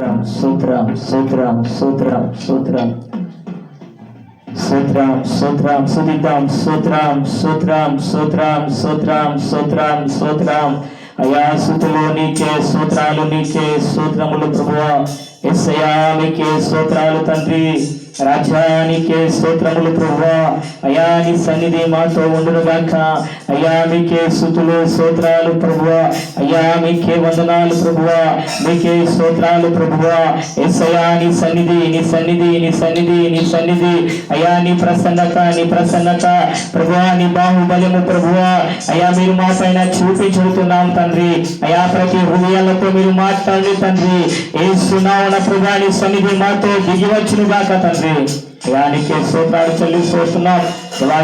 స్తోత్రం స్తోత్రం స్తోత్రం స్తోత్రం స్తోత్రం స్తోత్రం స్తుతిద్దాం. స్తోత్రం స్తోత్రం స్తోత్రం స్తోత్రం స్తోత్రం స్తోత్రం. అయా స్తుతులు నీకే, స్తోత్రాలు నీకే, స్తోత్రములు ప్రభువా. యేసయ్యా నీకే స్తోత్రాలు తండ్రి. రాజ్యానికే స్తోత్రములు ప్రభువా. అయా నీ సన్నిధి మాతో ఉండును గాక. అయ్యా మీకే స్తుతులు స్తోత్రాలు ప్రభువా. అయ్యా మీకే వందనాలు ప్రభువా. మీకే స్తోత్రాలు ప్రభువా. యేసయ్యా నీ సన్నిధి నీ సన్నిధి నీ సన్నిధి నీ సన్నిధి. అయ్యా నీ ప్రసన్నత నీ ప్రసన్నత ప్రభువా. నీ బాహుబలము ప్రభువా. అయ్యా మీరు మా పైన చూపించుతున్నాం తండ్రి. అయ్యా ప్రతి హృదయాలతో మీరు మాట్లాడి తండ్రి. యేసునామమున ప్రభువా నీ సన్నిధి మాతో దిగివచ్చును గాక తండ్రి. అయానికే స్తోత్రాలు చెల్లిస్తున్నాం.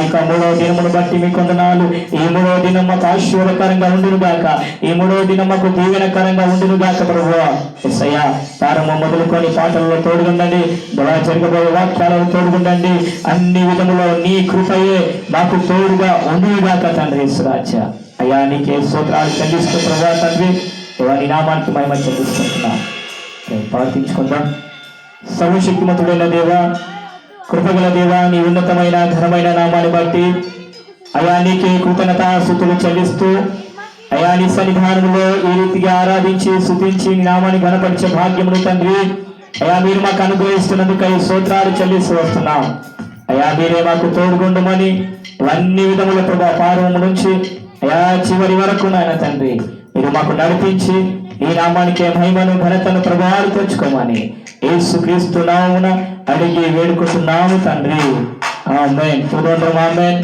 ఇక 3వ దినమును బట్టి మీకు వందనాలు. ఈ 3వ దినం మాకు ఆశీర్వాదకరంగా ఉండును గాక. ఈ 3వ దినం మాకు దీవెనకరంగా ఉండును గాక ప్రభువా. యేసయ్యా ప్రారంభం మొదలుకొని పాటలలో తోడుగుండండి. దేవా జరగబోయే వాక్యాలలో తోడుగుండండి. అన్ని విధములో నీ కృపయే మాకు తోడుగా ఉండును గాక తండ్రి. యేసురాజా అయ్యా నీకే స్తోత్రాలు చెల్లిస్తూ ప్రభువా తండ్రి. దేవా నీ నామానికి మహిమ చెల్లిస్తున్నాం. ప్రార్థించుకుందాం. సర్వశక్తిమంతుడైన దేవా, కృపగల దేవా, నీ ఉన్నతమైన ఘనమైన నామాన్ని బట్టి అయా నీకే కృతజ్ఞతాస్తుతులు చెల్లిస్తూ అయా నీ సన్నిధానంలో ఈ రీతిగా ఆరాధించి స్తుతించి నీ నామాన్ని ఘనపరిచే భాగ్యమును తండ్రి అయా మీరు మాకు అనుగ్రహిస్తున్నందుకై స్తోత్రాలు చెల్లిస్తూ వస్తున్నాం. అయా మీరే మాకు తోడుగుండమని అన్ని విధముల ప్రభా ప్రారంభం నుంచి అయా చివరి వరకు నాయన తండ్రి మీరు మాకు నడిపించి నీ నామానికి మహిమను ఘనతను ప్రభావాలు తెచ్చుకోమని యేసుక్రీస్తు నామమున అడిగి వేడుకుంటున్నాము తండ్రి. ఆమేన్. చూడండి ఆమేన్.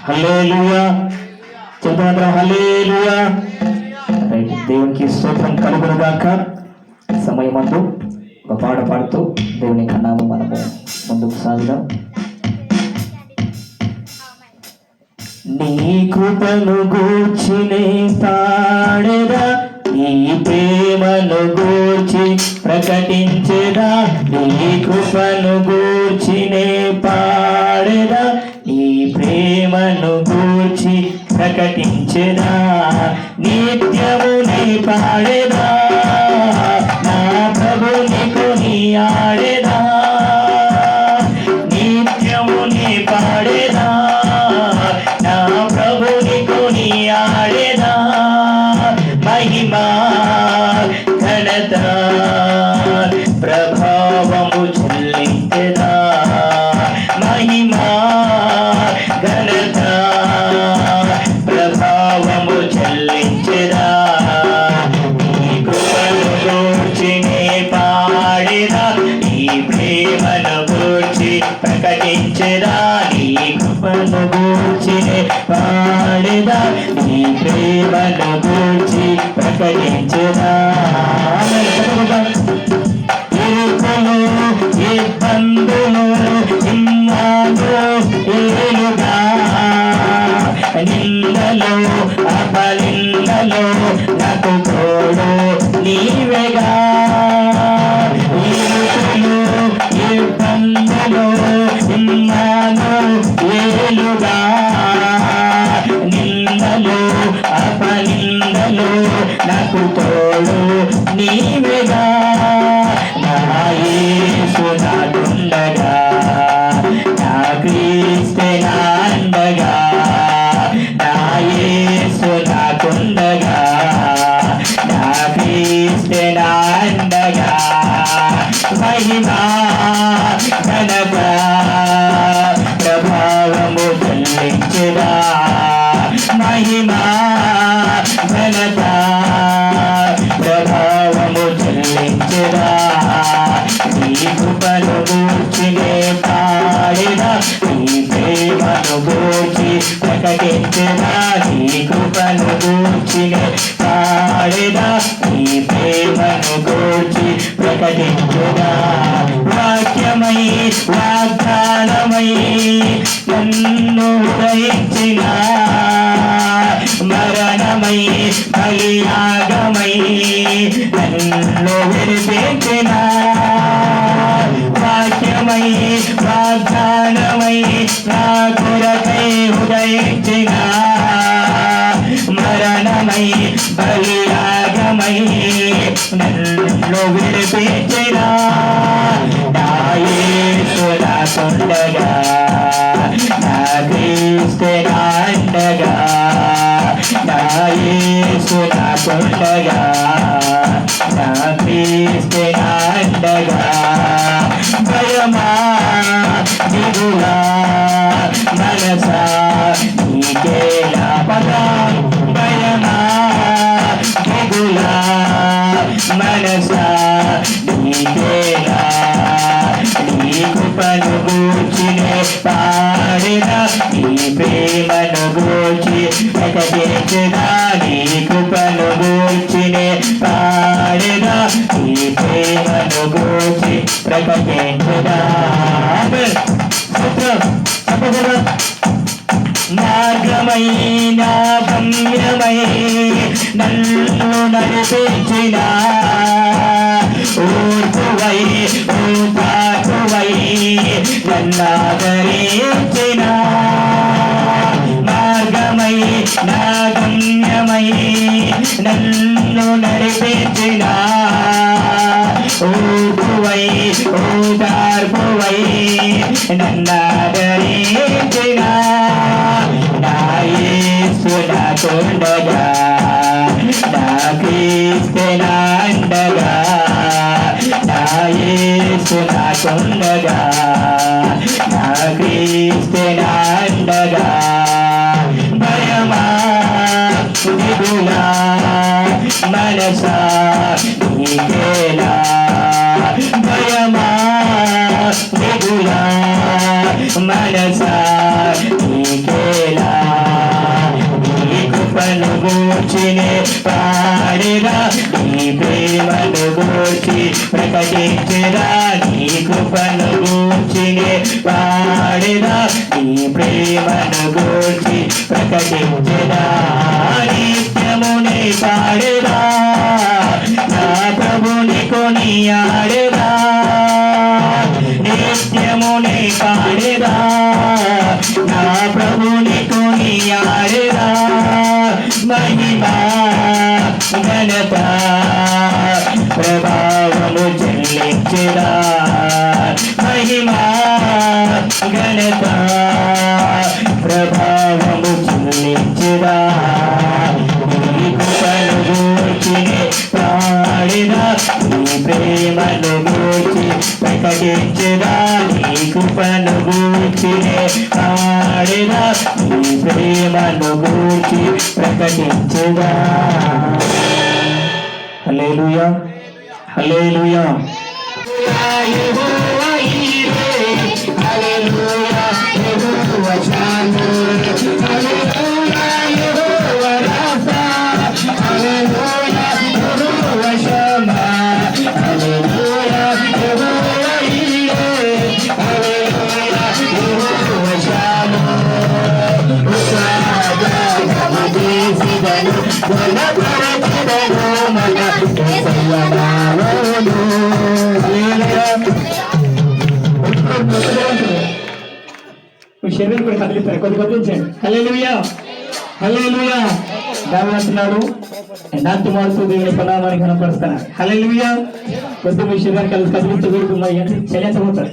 హల్లెలూయా. చూడండి హల్లెలూయా. దేవునికి స్తోత్రం కలుగును గాక. సమయమందు ఒక పాట పాడుతూ దేవుని కన్నాము మనము ముందుకు సాగుదాం. నీ కృపను గూర్చినే పాడెదా, నీ ప్రేమను గూర్చి ప్రకటించెదా. నీ కృపను గూర్చినే పాడెదా, నీ ప్రేమను గూర్చి ప్రకటించెదా. నిత్యము నీ పాడెదా, నా ప్రభుని కొనియాడెదా. నిత్యము నీ పాడెదా, నా ప్రభుని కొనియాడెదా. మహిమా ఘనత ప్రభావము చెల్లించెదా. మహిమా ఘనత ప్రభావము చెల్లించెదా. నీ కృపను గూర్చినే పాడెదా, నీ ప్రేమను గూర్చి ప్రకటించెదా. నీ కృపను గూర్చినే పాడెదా, నీ ప్రేమను గూర్చి ప్రకటించెదా. ఇరుకులు ఇబ్బందులు ఇన్నాళ్ళు ఏలుగా, నిందలు అపనిందలు నాకు తోడు నీవేగా. ఇరుకులు ఇబ్బందులు ఇన్నాళ్ళు ఏలుగా, నిందలు అపనిందలు నాకు తోడు నీవేగా. నా యేసు నాకుండగా, నా క్రీస్తే నా అండగా. నా యేసు నాకుండగా, నా క్రీస్తే నా అండగా. మహిమా ఘనత ప్రభావము చెల్లించెదా. మహిమా ఘనత ప్రభావము చెల్లించెదా. నీ కృపను గూర్చినే పాడెదా, నీ ప్రేమను గూర్చి ప్రకటించెదా. నీ కృపను గూర్చినే పాడెదా, నీ ప్రేమను గూర్చి ప్రకటించెదా. వాక్యమై వాగ్దానమై నన్ను ఉదయించిన, మరణమై బలియాగమై నన్ను విడిపించిన. వాక్యమై వాగ్దానమై నా కొరకై ఉదయించిన, మరణమై బలియాగమై నన్ను విడిపించిన. నడిపించిన నా యేసు నాకుండగా, నా క్రీస్తు నా అండగా, నా యేసు నాకుండగా, నా క్రీస్తు నా అండగా. భయమా దిగులా మనసా నీకేలా పదా, భయమా దిగులా మనసా నీకేలా, నీ కృపను గూర్చినే పాడినా, నీ ప్రేమను గూర్చి ప్రకటించినా, నీ కృపను గూర్చినే పాడినా, నీ ప్రేమను గూర్చి ప్రకటించినా. మార్గమైన గమ్యమై నన్ను నడిపించిన, ఓర్పువై ఓపాటువై నన్నాదరించిన, మార్గమై నా గమ్యమై నన్ను నడిపించిన, ఓర్పువై ఓదార్పువై నన్నాదరించిన, నా యేసు నాకుండగా, నా క్రీస్తు నా అండగా, నా యేసు నాకుండగా, నా క్రీస్తు నా అండగా. భయమా దిగులా మనసా నీకేలా, భయమా దిగులా మనసా నీకేలా, నీ కృపను గూర్చినే పాడిరా, నీ ప్రేమను గూర్చి ప్రకటించిరా, నీ కృపను గూర్చినే పాడిరా, నీ ప్రేమను గూర్చి ప్రకటించిరా. నిత్యమునే పాడిరా, నా ప్రభుని కొనియాడిరా, నిత్యమునే పాడిరా, నా ప్రభుని కొనియాడిరా. మహిమా ఘనత ప్రభావము చెల్లించిరా, మహిమా ఘనత ప్రభావము చెల్లించిరా, నీ కృపను గూర్చినే పాడిరా, నీ ప్రేమను గూర్చి ప్రకటించిరా, నీ కృపను గూర్చినే పాడిరా, నీ ప్రేమను గూర్చి ప్రకటించిరా. హల్లెలూయా హల్లెలూయా. శరీరం కూడా కదిలిస్తారు, కొద్ది కదిలించండి. హల్లెలూయా హల్లెలూయా. దావస్తున్నాడు నాతో మారుతూ దేవుని పనామాన్ని కనపరుస్తాను. హల్లెలూయా. కొద్ది మీ శరీరాన్ని కలిసి కదిలించే వీరికి మరి ఎంత చెల్లించబోతారు.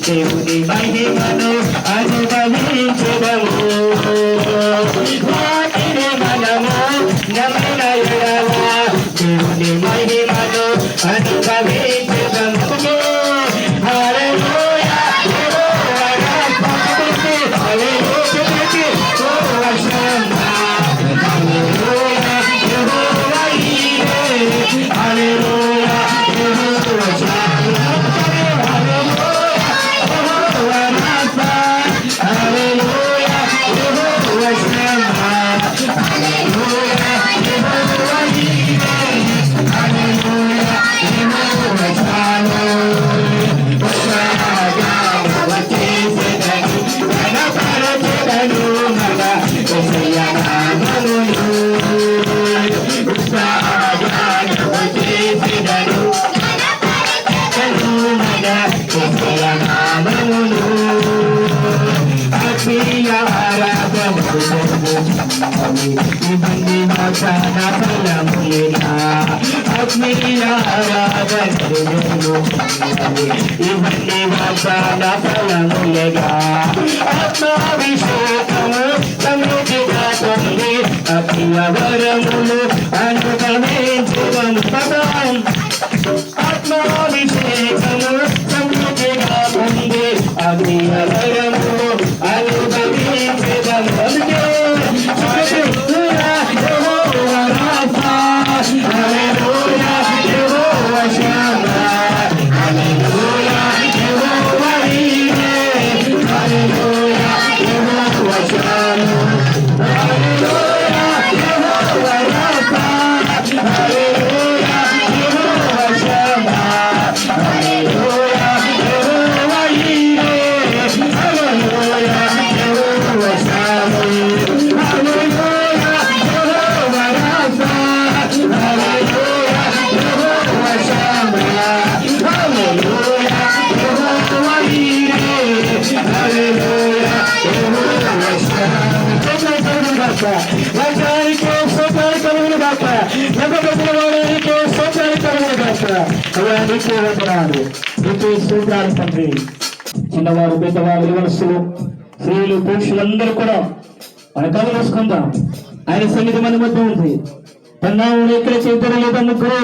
దేవుని మహిమను అనుభవించెదము. వాటిని మనము నమ్మిన ఎడల దేవుని మహిమను అనుభవించెదము. హల్లెలూయా యెహోవా రాఫా హల్లెలూయా యెహోవా షమ్మా హల్లెలూయా యెహోవా ఈరే హల్లెలూయా యెహోవా షమ్మా హల్లెలూయా యెహోవా రాఫా హల్లెలూయా యెహోవా షమ్మా హల్లెలూయా యెహోవా ఈరే హల్లెలూయా యెహోవా షమ్మా ఇవన్నీ వాగ్దాన ఫలములేగా ఆత్మీయ ఆరాధనలు ఇవన్నీ వాగ్దాన ఫలములేగా ఆత్మాభిషేకము సమృద్ధిగా పొంది అఖిల వరములు అనుభవించుదము. పదం ఆత్మాభిషేకము సమృద్ధిగా పొంది అఖిల వరములు అనుభవించుదము. తండ్రి చిన్నవారు పెద్దవారు యువనస్తులు స్త్రీలు పురుషులందరూ కూడా మన కథ వేసుకుందాం. ఆయన సన్నిధి మన మధ్య ఉంది. తన్నాము ఎక్కడైతే ఇద్దరు లేదా ముగ్గురు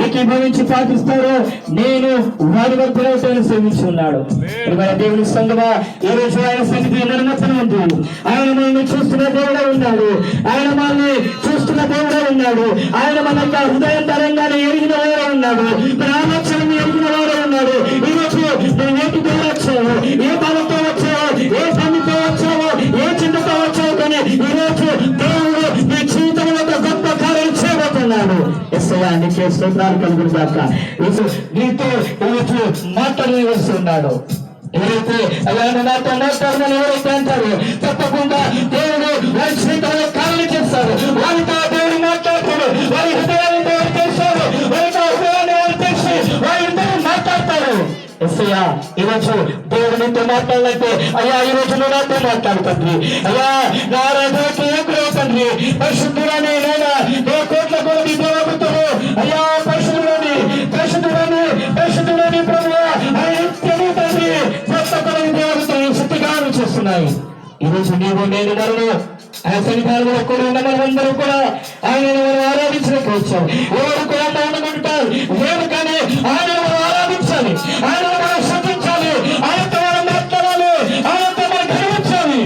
ఏకీభవించి పాటిస్తారో నేను వారి మధ్య సేవించి ఉన్నాడు. దేవుని సంగమా ఈ రోజు ఆయన సన్నిధి నిర్మతం ఉంది. ఆయన మనల్ని చూస్తున్న దేవుడే ఉన్నాడు. ఆయన మనల్ని చూస్తున్న దేవుడే ఉన్నాడు. ఆయన మన యొక్క హృదయం తరంగానే ఎరిగిన వాడే ఉన్నాడు. మన ఆలోచన ఎరిగిన వాడే ఉన్నాడు. ఈ రోజు నువ్వు ఏటితో వచ్చావు, ఏ బాధతో వచ్చావో, ఏ పనితో వచ్చావో, ఏ చింతతో వచ్చావు, కానీ ఈ రోజు దేవుడు నీ జీవితంలో ఒక గొప్ప కార్యం చేయబోతున్నాడు. నీకే స్తోత్రాలు కలుగును గాక. నీతో ఈరోజు మాట్లాడవలసి ఉన్నాడు. ఎవరైతే అలాంటి నాతో మాట్లాడమని ఎవరైతే అంటారు తప్పకుండా దేవుడు వారి జీవితంలో కార్యం చేస్తారు. వారితో దేవుడు మాట్లాడతాడు. వారి హృదయాన్ని చేస్తారు. వారితో హృదయాన్ని తెచ్చి వారిద్దరూ మాట్లాడతారు. ఎస్సయ్యా ఈరోజు దేవుడు నీతో మాట్లాడాలంటే అయ్యా ఈ రోజు నువ్వు నాతో మాట్లాడుతుంది. అయ్యా నా ఆరాధనకి ఏకుడవు తండ్రి. పరిశుద్ధురాని నేనా ఏ కోట్ల కొలది దేవతలు అయ్యా పరిశుద్ధురాని పరిశుద్ధురాని పరిశుద్ధురాని ప్రభువా ఆయన తండ్రి కొత్త కొలది దేవతలు శక్తిగానం చేస్తున్నాయి. ఈ రోజు నీవు నేను మరను ఆయన సన్నిధానంలో కూడా ఉన్న మనమందరూ కూడా ఆయనను మనం ఆరాధించడానికి వచ్చాం. ఎవరు కూడా మౌనకుంటారు లేదు, కానీ ఆయనను మనం ఆరాధించాలి, ఆయనను మనం శ్రద్ధించాలి, ఆయనతో మనం మాట్లాడాలి, ఆయనతో మనం గర్వించాలి.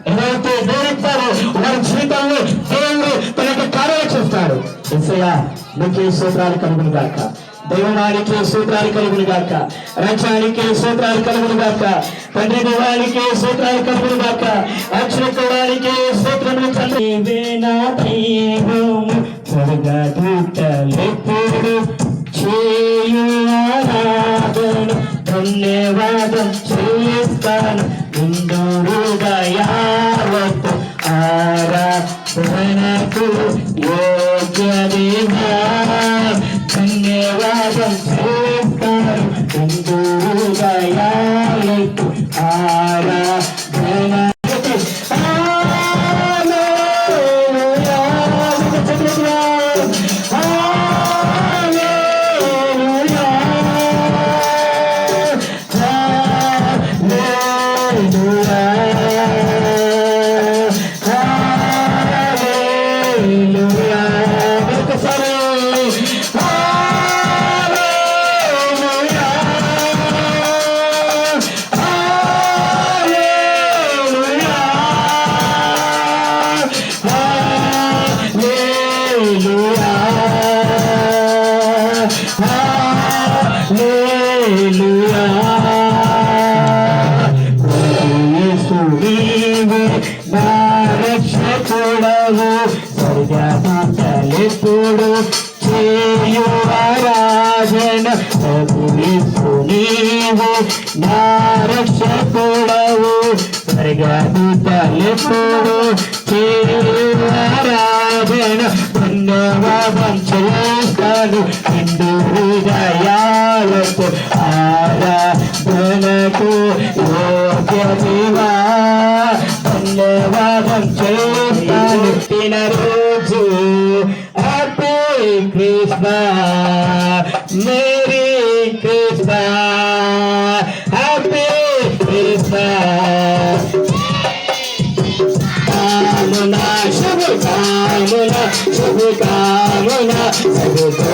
ఎవరైతే గౌరవిస్తారో వారి జీవితంలో దేవుడు తన యొక్క కార్యాలు చేస్తాడు. యేసయ్యా నీకే స్తోత్రాలు కలుగును గాక. దైవానికి స్తోత్రాలు కలుగును గాక. రాజ్యానికి స్తోత్రాలు కలుగును గాక. తండ్రి దేవానికి స్తోత్రాలు కలుగును గాక. అక్షరకోడానికి స్తోత్రములు తండ్రి. నా దైవము జగదుటలెప్పుడు చేయు ఆరాధన ధన్యవాదం చేస్తాను. నిండుగా యావత్తు ఆరాధనకు యోగ్య దేవా ధన్యవాదం చేస్తాను. నిండుగా యావత్తు ఆరాధన హల్లెలూయా. యేసు నీవే నా రక్షకుడవు, స్వర్గదూతలెప్పుడు చేయు ఆరాధన. ప్రభు యేసు నీవే నా రక్షకుడవు, స్వర్గదూతలెప్పుడు చేయు ఆరాధన. ధన్యవాదం చేస్తాను నిండు హృదయాలతో, ఆరాధనకు యోగ్యమేవా. ధన్యవాదం చేస్తాను పుట్టిన రోజు. Happy Christmas, merry Christmas, happy Christmas. కామనా శుభకామనా శుభకామనా సగుతో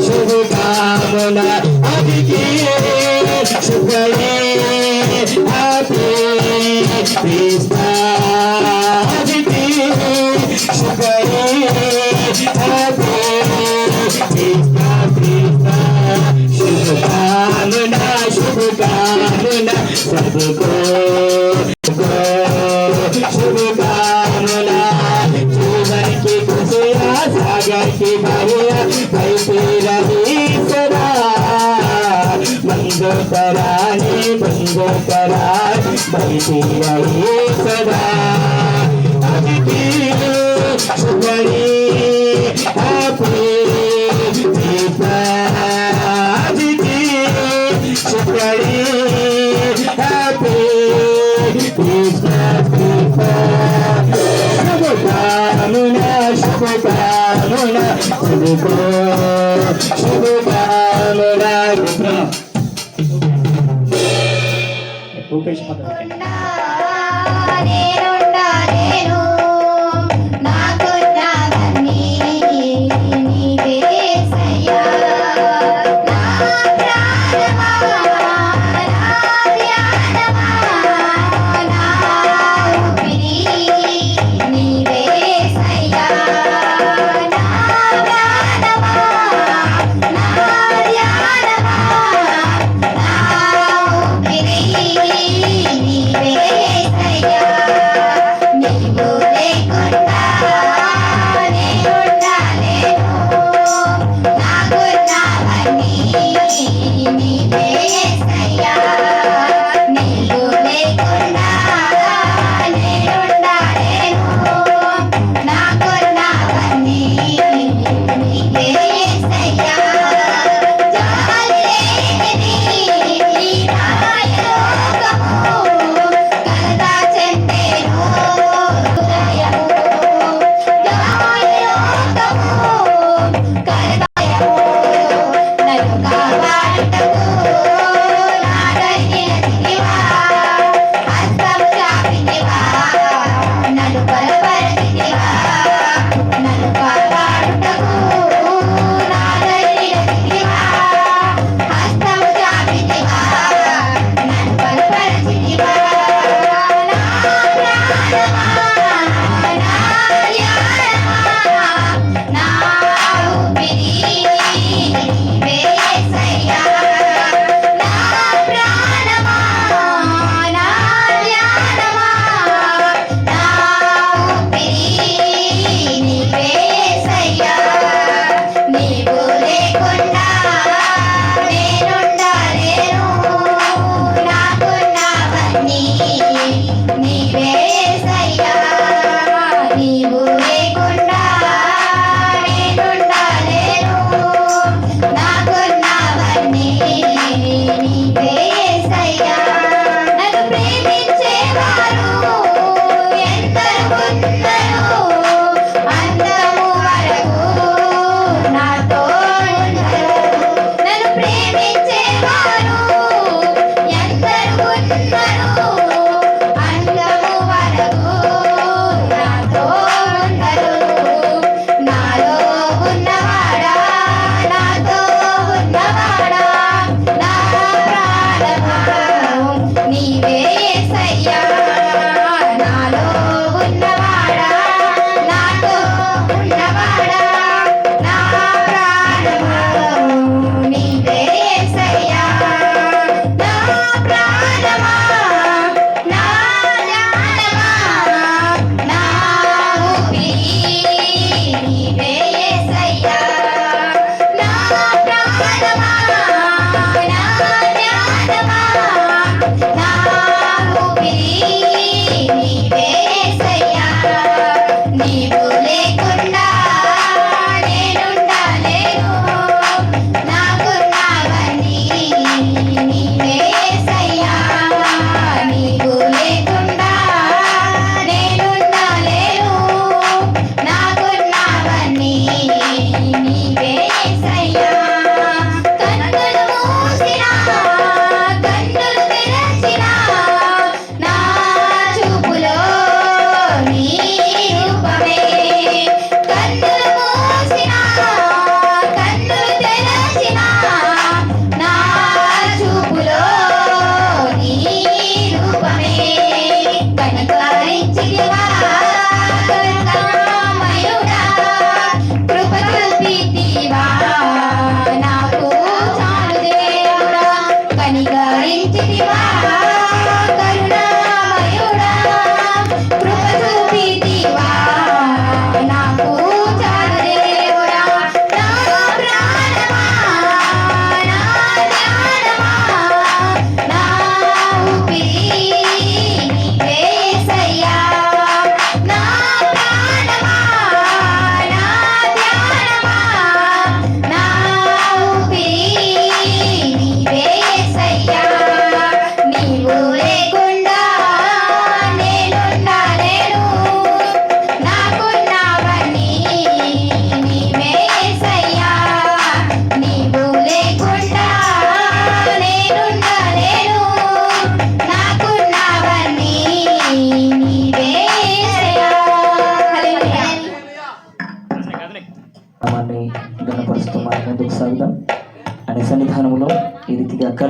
శుభకామనా అదికి శుభలే. హ్యాపీ క్రిస్మస్ అదికి శుభలే. హ్యాపీ క్రిస్మస్ శుభకామనా శుభకామనా సగుతో शुभकामना. जीवन की खुशियाँ सागर की भैया बहती रही सदा. बंदो कराने बंदो करार बहती रही सदा. अदिति शुभरी अपनी दीपा. अदिति शुभरी अपनी शुभकामना शुभकामना शुभकामना. భూపేష్ నీవే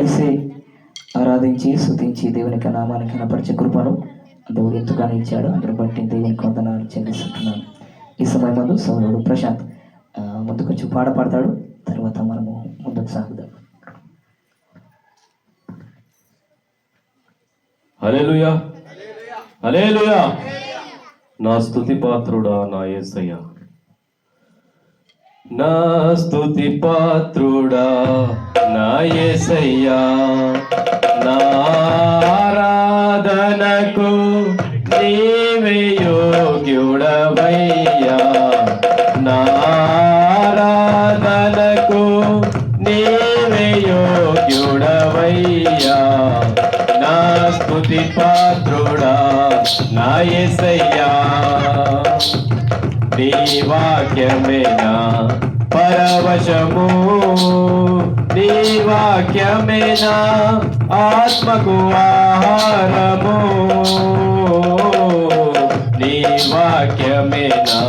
కలిసి ఆరాధించి స్తుతించి దేవునికి నామానికి కనపరిచే కృపను దేవుడు ఎంతగానో ఇచ్చాడు. అందరూ బట్టి దేవునికి వందనాలు చెల్లిస్తున్నాను. ఈ సమయం ముందు సోదరుడు ప్రశాంత్ ముందుకు వచ్చి పాట పాడతాడు. తర్వాత మనము ముందుకు సాగుదాం. హల్లెలూయా, హల్లెలూయా. నా స్తుతి పాత్రుడా నా యేసయ్యా, నా స్తుతి పాత్రుడా నా యేసయ్యా, నా ఆరాధనకు నీవే యోగ్యుడవయ్యా, నా ఆరాధనకు నీవే యోగ్యుడవయ్యా, నా స్తుతి పాత్రుడా నా యేసయ్యా. నీ వాక్యమే నా పరవశము, నీ వాక్యమే నా ఆత్మకు ఆహారము, నీ వాక్యమే నా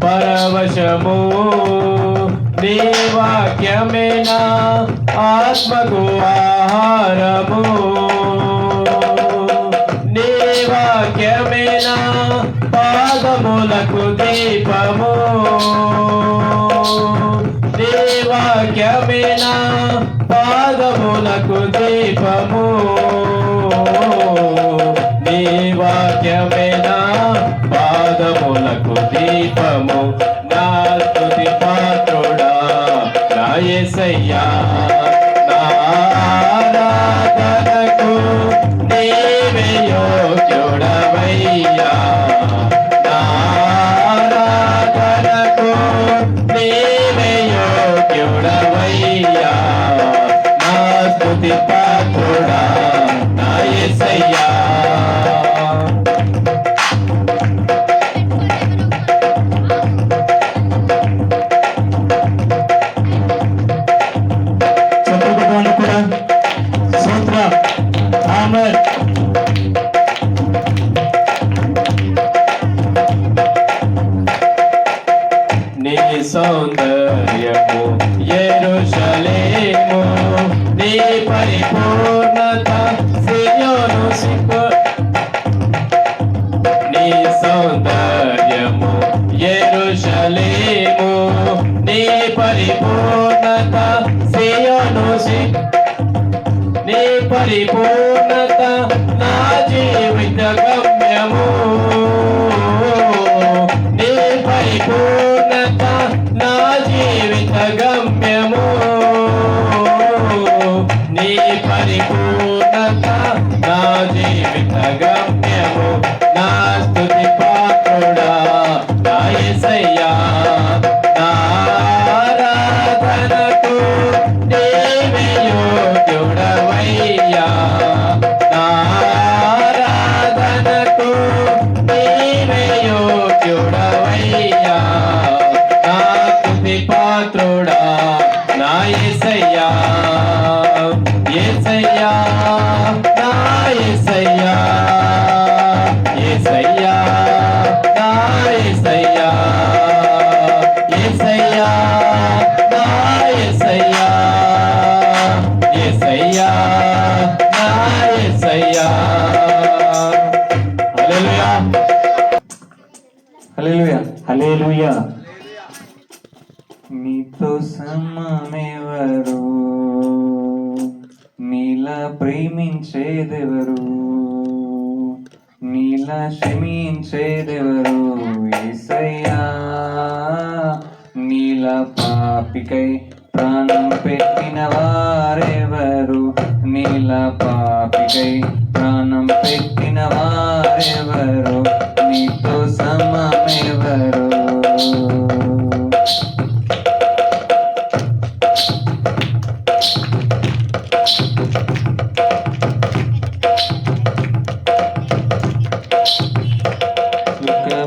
పరవశము, నీ వాక్యమే నా ఆత్మకు ఆహారము, నీ వాక్యమే నా పాదములకు దీపము, నీ వాక్యమే నా పాదములకు దీపము, నీ వాక్యమే నా పాదములకు దీపము. నా స్తుతి పాత్రుడా నా యేసయ్యా, నా ఆరాధనకు నీవే యోగ్యుడవయ్యా, నా ఆరాధనకు నీవే యోగ్యుడవయ్యా, నా స్తుతి పాత్రుడా నా యేసయ్యా. నీ సౌందర్యము యెరూషలేము, నీ పరిపూర్ణత సియోను నీ సౌందర్యము యెరూషలేము, నీ పరిపూర్ణత సియోను నీ పరిపూర్ణత నా జీవిత గమ్యము, నీ పరిపూర్ణత నా జీవిత గమ్యము, నీ పరిపూర్ణత నా జీవిత గమ్యము. నా స్తుతి పాత్రుడా నా యేసయ్యా, నా ఆరాధనకు నీవే యోగ్యుడవయ్యా, నా ఆరాధనకు నీవే యోగ్యుడవయ్యా, నా స్తుతి పాత్రుడా నా యేసయ్యా, యేసయ్యా నా యేసయ్యా, యేసయ్యా నా యేసయ్యా, యేసయ్యా నా యేసయ్యా, యేసయ్యా నా యేసయ్యా. హల్లెలూయా, హల్లెలూయా, హల్లెలూయా. నీతో సమమెవరు, నీలా ప్రేమించేదెవరు, నీలా క్షమించేదెవరు యేసయ్యా, నీలా పాపికై ప్రాణం పెట్టిన వారెవరు, నీలా పాపికై ప్రాణం పెట్టిన వారెవరు, నీతో సమమెవరు.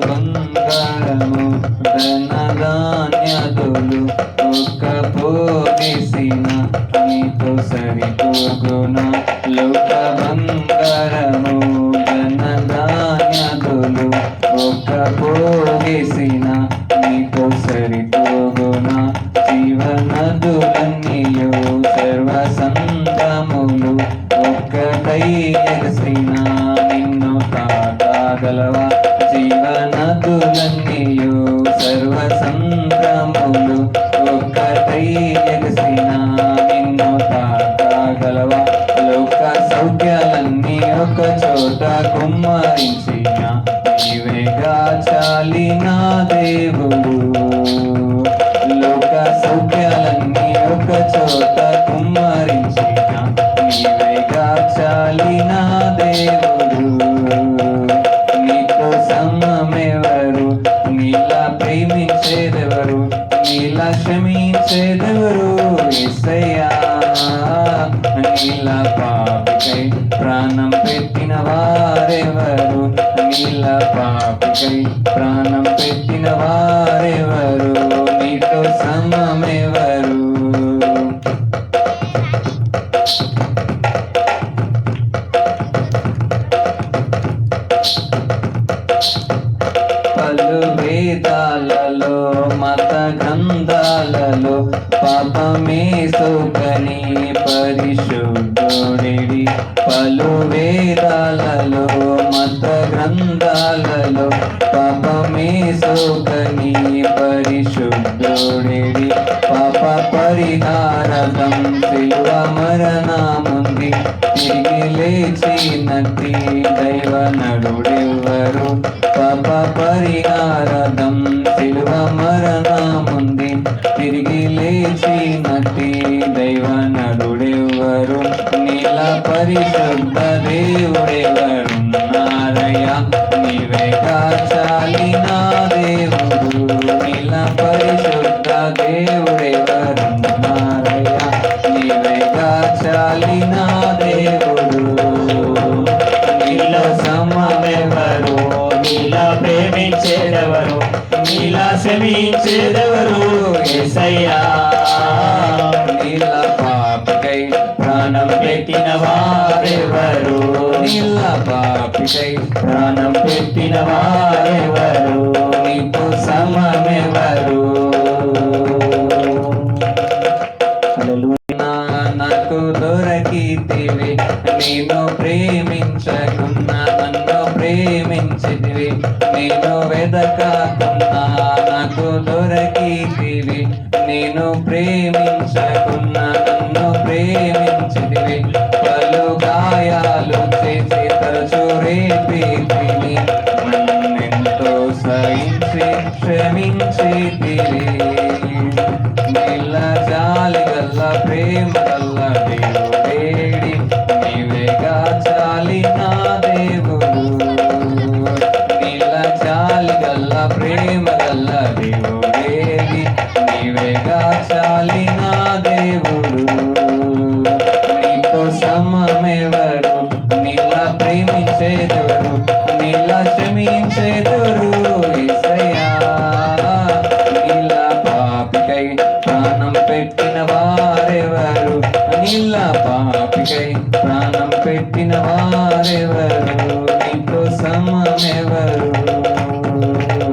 బంగారము ధనధాన్యాదులు ఒక్క పోగేసిన నీతో సరిపోగున లోక బంగారము ఒక చోట కుమ్మరించిన నీవేగా చాలిన దేవుడు. లోక సౌఖ్యాలన్నీ ఒక చోట కుమ్మరించిన నీవేగా చాలిన దేవుడు. నీతో సమమెవరు, నీలా ప్రేమించేదెవరు, నీలా క్షమించేదెవరు యేసయ్యా. నీలా పాపికై ప్రాణం పెట్టిన వారెవరు, నీలా పాపికై ప్రాణం పెట్టిన వారెవరు, నీతో సమమెవరు. పలు వేదాలలో మత గ్రంథాలలో పాపమే సోకని పరిశుద్ధుడివి. పలు వేదాలలో మత గ్రంథాలలో పాపమే సోకని పరిశుద్ధుడివి. పాప పరిహారకం శిలువ మరణముంది, తిరిగి లేచినట్టి దైవ నరుడెవ్వరు. పాప పరిహారకం శిలువ మరణముంది, తిరిగి లేచినట్టి దైవ నరుడెవ్వరు. నీల పరిశుద్ధ దేవుడెవరున్నారయ్యా, నీవేగా చాలిన దేవుడు. నీల పరిశుద్ధ దేవుడెవరున్నారయ్యా, నీవేగా చాలిన దేవుడు. నీలో సమమెవరు, నీలా ప్రేమించేదెవరు, నీలా శ్రమించేదెవరు యేసయ్యా. నీల పాపికై ప్రాణం పెట్టిన వారెవరు, నీల పాపికై ప్రాణం పెట్టిన వారెవరు, నీకు సమమెవరు. హల్లెలూయా. నాకు దొరకితివి, నేను ప్రేమించకున్నా నన్ను ప్రేమించితివి. నేను వెదకకున్నా నాకు దొరకితివి, నేను ప్రేమించకున్నా నన్ను ప్రేమించితివి. పలు గాయాలు చేసి తరచు రేపితివి, నన్నెంతో సహించి క్షమించితివి. నీల జాలి గల్ల ప్రేమ గల్ల దేవుడేడి, నీవేగా చాలిన దేవుడు. నీల జాలి గల్ల ప్రేమ గల్ల దేవుడేడి, నీవేగా చాలిన దేవుడు. నీతో సమమెవరు, నీలా ప్రేమించేదెవరు, నీలా క్షమించేదెవరు యేసయ్యా. నీలా పాపికై ప్రాణం పెట్టిన వారెవరు, నీలా పాపికై ప్రాణం పెట్టిన వారెవరు, నీతో సమమెవరు.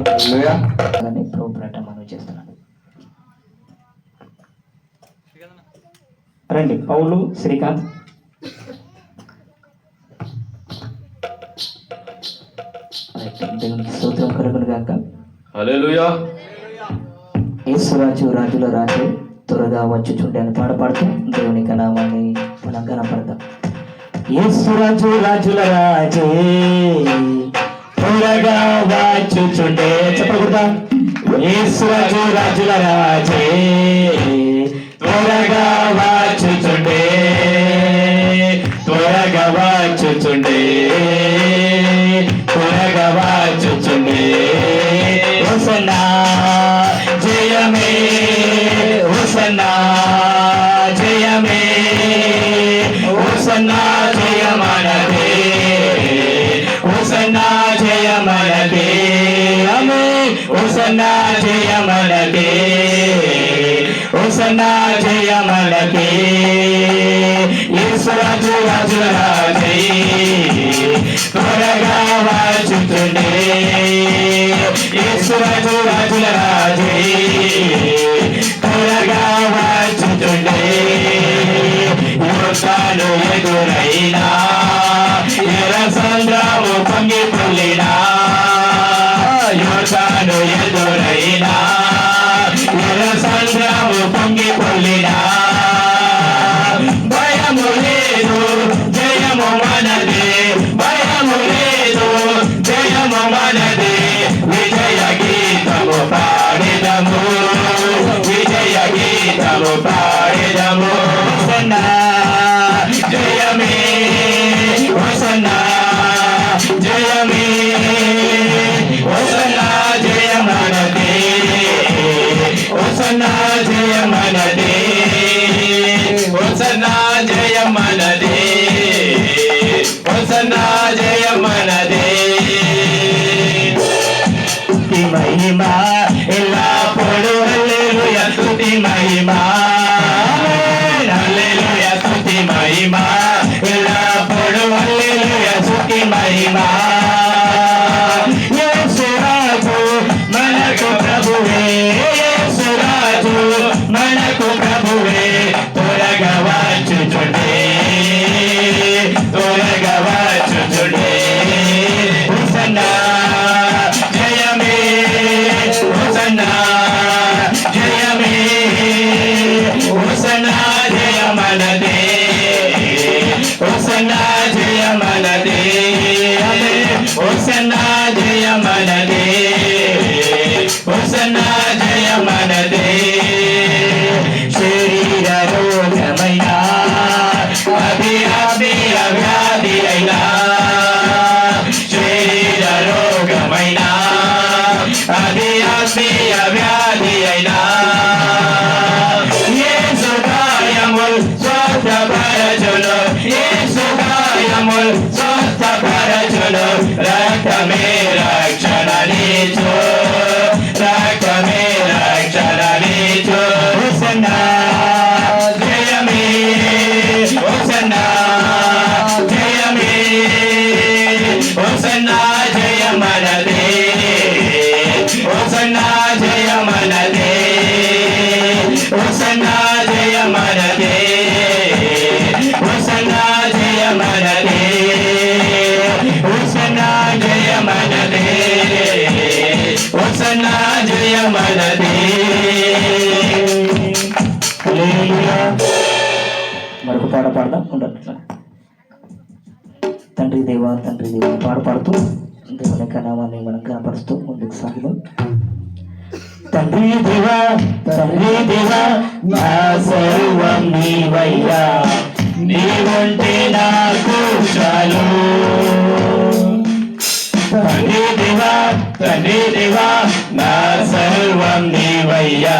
హల్లెలూయా. అలానే ప్రోగ్రాట మనం చేస్తున్నాను. రండి పౌలు, శ్రీకాంత్. దేవునికి స్తోత్రం కలుగును గాక. హల్లెలూయా. యేసురాజు రాజుల రాజు త్వరగా వచ్చుచుండే అని పాడపాడుతూ దేవునికి నామాన్ని మనం కనపడతాం. యేసురాజు రాజుల రాజే త్వరగా వచ్చుచుండే, చెప్పకూడదా? యేసురాజు రాజుల రాజే త్వరగా వచ్చుచుండే, త్వరగా వచ్చుచుండే, త్వరగా వచ్చుచుండే. హోసన్నా జయమే, హోసన్నా జయమే, హోసన్నా జయమనదే, హోసన్నా జయమనదే, ఆమేన్. హోసన్నా జయమనదే, హోసన్నా జయమనదే. యేసురాజు రాజుల రాజే త్వరగా వచ్చుచుండే, యేసురాజు రాజుల రాజే త్వరగా వచ్చుచుండే. యోర్దాను ఎదురైనా, ఎర్ర సముద్రము పొంగి పొర్లినా, యోర్దాను ఎదురైనా, ఎర్ర సముద్రము పొంగి పొర్లినా, హోసన్నా జయం మనదే స్తుతి మహిమ ఎల్లప్పుడు హల్లెలూయా స్తుతి మహిమ హల్లెలూయా స్తుతి మహిమ ఎల్లప్పుడు హల్లెలూయా స్తుతి మహిమ యేసు రాజు మనకు ప్రభువే యేసు రాజు మనకు ప్రభువే త్వరగా వచ్చుచుండే త్వరగా వచ్చుచుండే హోసన్నా జయమే హోసన్నా జయమే హోసన్నా జయమనదే హోసన్నా జయమనదే హోసన్నా జయమనదే హోసన్నా జయమనదే శరీర రోగమైనా అది వ్యాధి అయినా శరీర రోగమైనా అది వ్యాధి అయినా యేసు గాయముల్ స్వస్థపరచును యేసు గాయముల్ స్వస్థపరచును రక్తమే రక్షణ నీచు రక్తమే రక్షణ నీచు హోసన్నా జయమే హోసన్నా జయమే హోసన్నా జయమనదే హోసన్నా జయమనదే హోసన్నా జయమనదే హోసన్నా జయమనదే హోసన్నా జయమనదే హోసన్నా జయమనదే హల్లెలూయా. మరొక పాట పాడదాం ఉండండి. తండ్రి దేవా పాట పాడుతూ దేవుని యొక్క నామాన్ని మనం కనపరుస్తూ ముందుకు సాగుదాం. తండ్రి దేవా నా సర్వం నీవయ్యా నీవుంటే నాకు చాలు తండ్రి దేవా నా సర్వం నీవయ్యా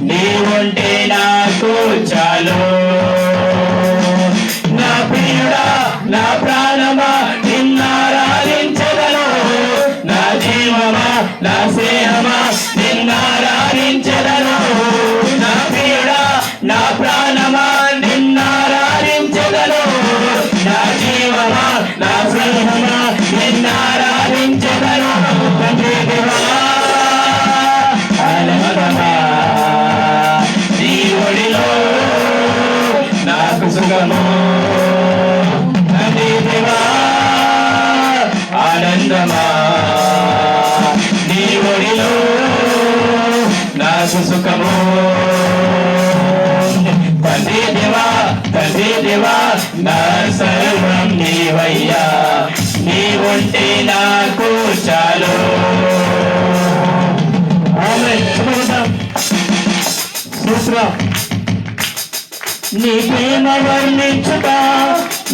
నీవుంటే నాకు చాలు నా ప్రియుడా నా ప్రాణమా నిన్నారాధించగలను నా జీవమా నా స్నేహమా నిన్నారాధించగలను నా ప్రియుడా నా ప్రాణమా నిన్నారాధించగలను నా జీవమా నా స్నేహమా నిన్నారాధించగలను తండ్రి దేవా ఆనందమా నీ ఒడిలో నాకు సుఖము తండ్రి దేవా ఆనందమా నీ ఒడిలో నాకు సుఖము తండ్రి దేవా నా సర్వం నీవయ్యా నీవుంటే నాకు చాలు ఆమేన్. స్తోత్రం. నీ ప్రేమ వర్ణించుట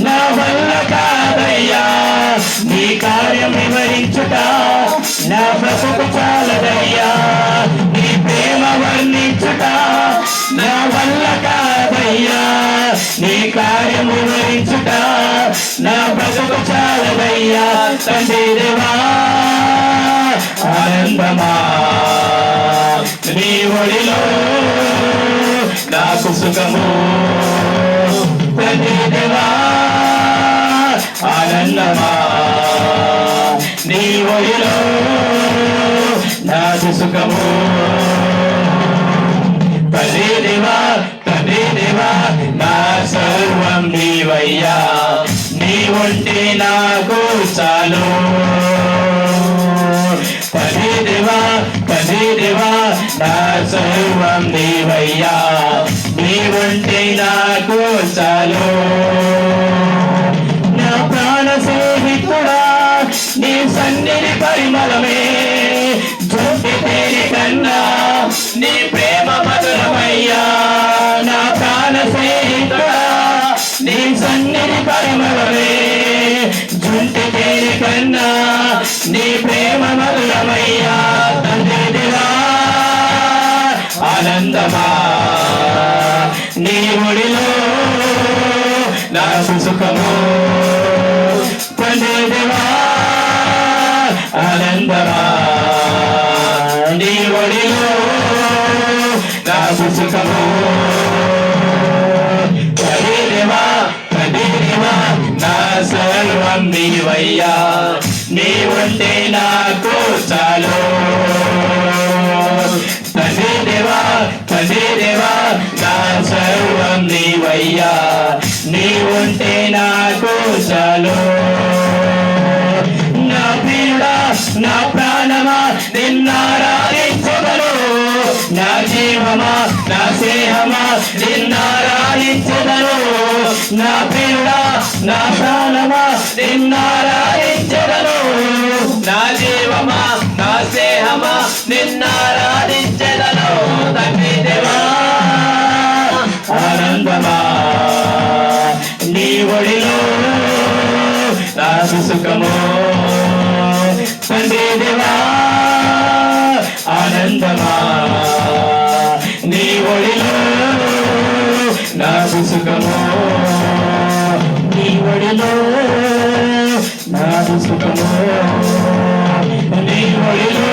నా వల్ల కాదయ్యా నీ కార్యం వివరించుట నా బ్రతుకు చాలదయ్యా నీ ప్రేమ వర్ణించుట నా వల్ల కాదయ్యా నీ కార్యం వివరించుట నా బ్రతుకు చాలదయ్యా తండ్రి దేవా ఆనందమా నీ ఒడిలో నాకు సుఖము తండ్రి దేవా ఆనందమా నీ ఒడిలో నాకు సుఖము తండ్రి దేవా నా సర్వం నీవయ్యా నీవుంటే నాకు చాలు తండ్రి దేవా నా సర్వం నీవయ్యా నీవుంటే నాకు చాలు నా ప్రాణ సేవితుడా నీ సన్నిధి పరిమళమే జుంటి తేరి కన్నా నీ ప్రేమ మధురమయ్యా నా ప్రాణ సేవితుడా నీ సన్నిధి పరిమళమే జుంటి తేరి కన్నా నీ ప్రేమ మధురమయ్యా తండ్రి దేవా ఆనందమా నీ ఒడిలో నాకు సుఖము నీవయ్యా, నీవుంటే నాకు చాలు. తండ్రి దేవా, తండ్రి దేవా, నా సర్వం నీవయ్యా, నీవుంటే నాకు చాలు. నా ప్రియుడా, నా ప్రాణమా, నిన్నారాధించెదను. నా జీవమా, నా స్నేహమా, నిన్నారాధించెదను. నా ప్రియుడా, నా ప్రాణమా, నిన్నారాధించెదను. నా జీవమా, నా స్నేహమా, నిన్నారాధించెదను. తండ్రి దేవా, ఆనందమా నీ ఒడిలో నాకు సుఖము. తండ్రి దేవా, ఆనందమా నీ ఒడిలో నాకు సుఖము. నీ ఒడిలో నాకు సుఖము. నీ ఒడిలో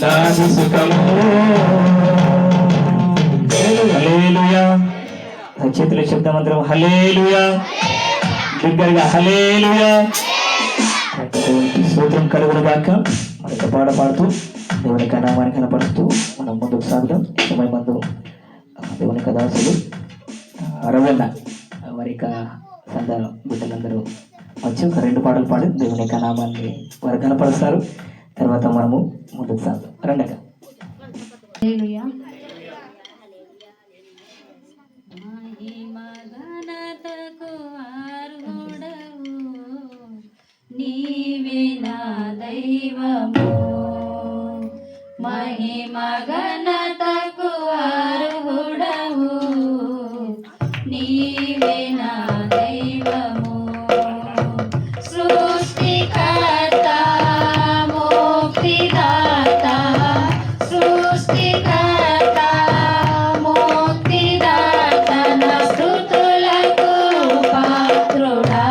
నాకు సుఖము. హల్లెలూయా. చేతులు శబ్దం అందరం హల్లెలూయా. బిగ్గరగా హల్లెలూయా. స్తోత్రం కలుగును గాక. మనకు పాట పాడుతూ దేవుని నామాన్ని కనపరుస్తూ మనం ముందుకు సాగుదాం. సమయం మందు దేవుని కదాసులు రవణ వారి యొక్క సంఘ బిడ్డలందరూ వచ్చి ఒక 2 పాటలు పాడి దేవుని యొక్క నామాన్ని వారు కనపరుస్తారు. తర్వాత మనము ముందుకు సాగుదాం. రండక. హల్లెలూయా. నీవే నా దైవము, మహిమ ఘనతకు అర్హుడవు. నీవే నా దైవము, సృష్టికర్త ముక్తిదాత, సృష్టికర్త ముక్తిదాత, నా స్తుతులకు పాత్రుడా.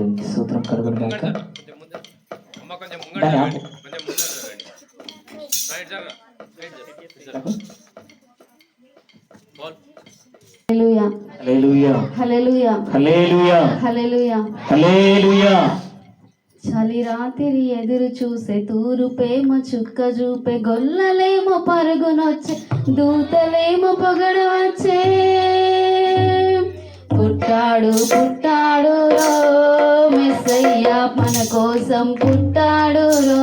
దేవునికి స్తోత్రం కలుగును గాక. దాన్ని ఆపు. హల్లెలూయా హల్లెలూయా హల్లెలూయా హల్లెలూయా హల్లెలూయా. హల్లెలూయా. చలి రాత్రి ఎదురు చూసే తూరుపేమో చుక్క చూపే గొల్లలేమో పరుగునొచ్చే దూతలేమో పొగడు వచ్చే పుట్టాడు పుట్టాడు రో మెస్సయ్య మన కోసం పుట్టాడు రో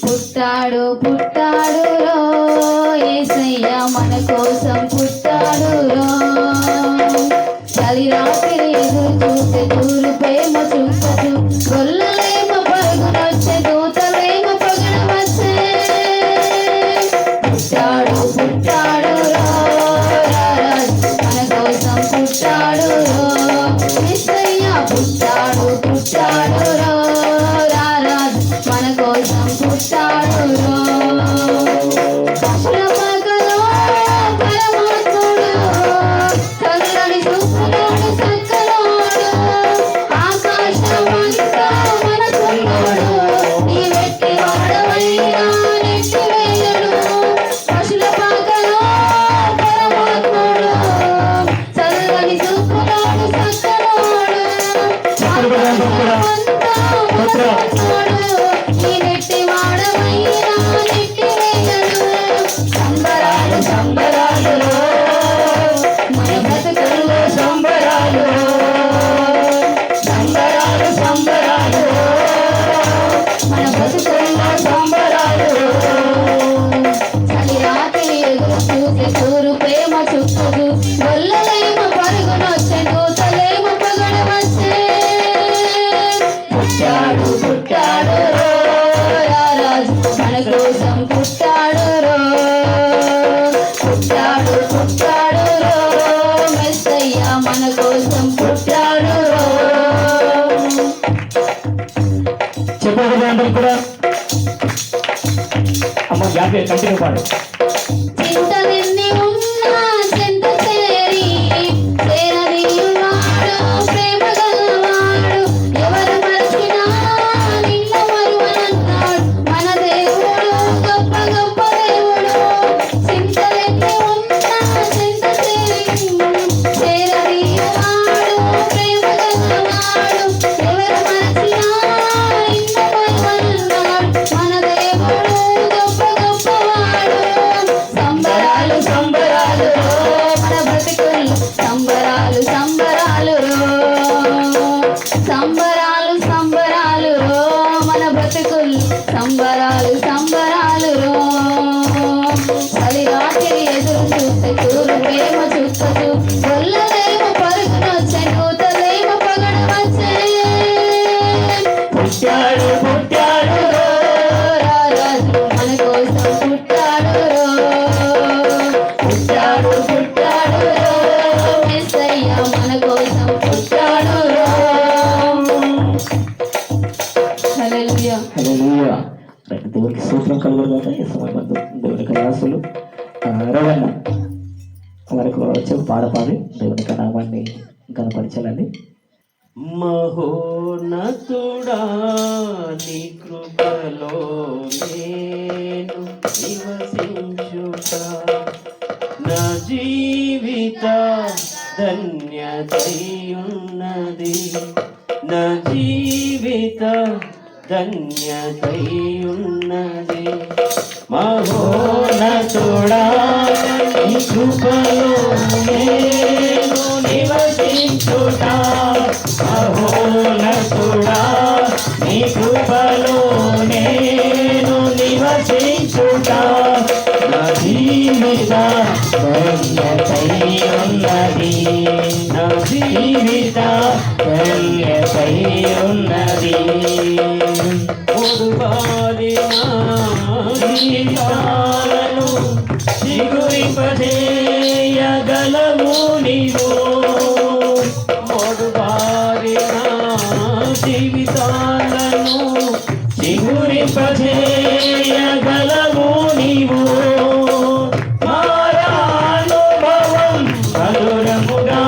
పుట్టాడు పుట్టాడు రో యేసయ్య మన కోసం పుట్టాడు రో చలి రాత్రి ఎదురు చూసే తూరు ప్రేమ చూపదు గొల్లలేమో పరుగునొచ్చే దూతలేమో పొగడు వచ్చే పుట్టాడు పుట్టాడు రో రారాజు మన కోసం పుట్టాడు రో యేసయ్య పుట్టాడు పుట్టాడు రో రారాజు మన కోసం పుట్టాడు రో పరమగలో పరమాత్ముడు చల్లని చూపులోడు చక్కలోడు ఆకాశమంతా మనసులోడు నీ వెట్టి వాడవైనా నెట్టి వేయడు పశుల పాకలో పరమాత్ముడు చల్లని చూపులోడు చక్కలోడు ఆకాశమంతా మనసులోడు నీ వెట్టి వాడవైనా నెట్టి వేయడు సంబరాలు సంబరాలు మన బ్రతుకుల్లో సంబరాలు సంబరాలు సంబరాలు మన బ్రతుకుల్లో సంబరాలు చలి రాత్రి ఎదురు చూసే తూరు ప్రేమ చుక్కదు గొల్లలేమో పరుగునొచ్చే దూతలేమో పొగడు వచ్చే పుట్టాడు పుట్టాడు రో రారాజు మన కోసం పుట్టాడు రో పుట్టాడు పుట్టాడు రో మెస్సయ్య మన కోసం పుట్టాడు రో చెప్పారు కదా అందరూ కూడా. అమ్మ యాభై కంటిన్యూ పాడు. చింతలెన్ని ఉన్నా చెంత చేరి చేరదీయువాడు ప్రేమ గలవాడు ఎవరు మరచినా నిన్ను మరువనన్నాడు మన దేవుడు గొప్ప గొప్ప దేవుడు చింతలెన్ని ఉన్నా చెంత చేరి చేరదీయువాడు ప్రేమ గలవాడు ఎవరు మరచినా నిన్ను మరువనన్నాడు మన దేవుడు గొప్ప గొప్పవాడు సంబరాలు సంబరాలు రో మన బ్రతుకుల్లో సంబరాలు సంబరాలు రో సంబరాలు సంబరాలు రో మన బ్రతుకుల్లో సంబరాలు సంబరాలు రో చలి రాత్రి ఎదురు చూస్తే తూరు ప్రేమ చూస్తూ గొల్లలేమో పరుగునొచ్చే దూతలేమో పొగడు వచ్చే పుట్టాడు పుట్టాడు రో రారాజు మన కోసం పుట్టాడు రో పుట్టాడు పుట్టాడు రో యేసయ్య మన కోసం పుట్టాడు రో హల్లెలూయా హల్లెలూయా. రైట్, దేవునికి స్తోత్రం కలుగును గాక. ఈ సమయమందు దేవుని కళాసులు రవణ వరకు వచ్చి పాడ పాడి దేవుని యొక్క నామాన్ని కనపరచాలండి. మహోన్నతుడా నీ కృపలో నేను నివసించుట నా జీవిత ధన్యతయున్నది నా జీవిత ధన్యతయున్నది మహోన్నతుడా నీ కృపలో నేను నివసించుట మహోన్నతుడా నీ కృపలో నేను నివసించుట నా జీవిత ధన్యతయున్నది నా జీవిత ధన్యతయున్నది పొడుబారిన జీవితాలను చిగురింపజేయగలవు నీవు పొడుబారిన జీవితాలను చిగురింపజేయగలవు నీవు మారానుభవం మధురముగా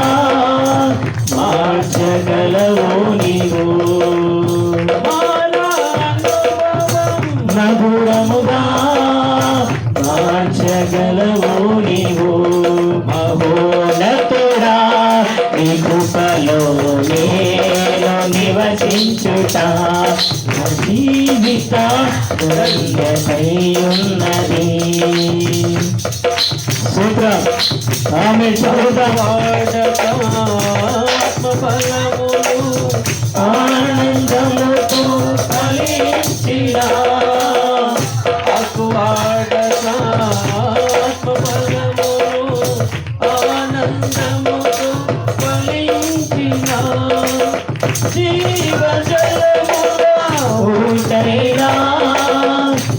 మార్చగలవు ధన్యతై ఉన్నది. స్తోత్రం. ఆమేన్. చదువుదాం. ఆత్మఫలములు ఆనందముతో ఫలించిన ఆత్మఫలములు ఆనందముతో ఫలించిన జీవజలముగా ఊటైనా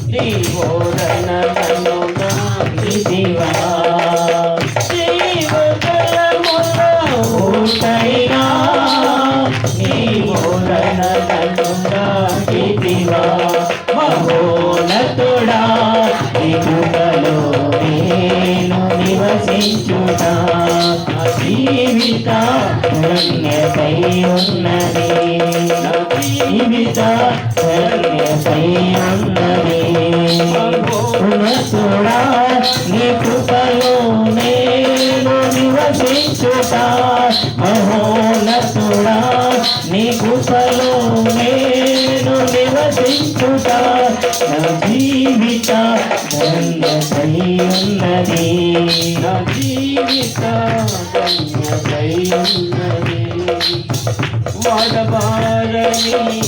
నీ బోధన నన్ను నాకిదివా. జీవజలముగా ఊటైనా నీ బోధన నన్ను నాకిదివా. మహోన్నతుడా నీ కృపలో నేను నివసించుతా. జీవిత ధన్యతై ఉన్నది. జీవిత ధన్యతై ఉన్నది. ఉన్నతుడా నీ కృపలో నేను నివసించుతా. మహోన్నతుడా నీ కృపలో నేను నివసించుతా. నా జీవిత ధన్యతై ఉన్నది. నా జీవిత ధన్యతై ఉన్నది. వాడబారని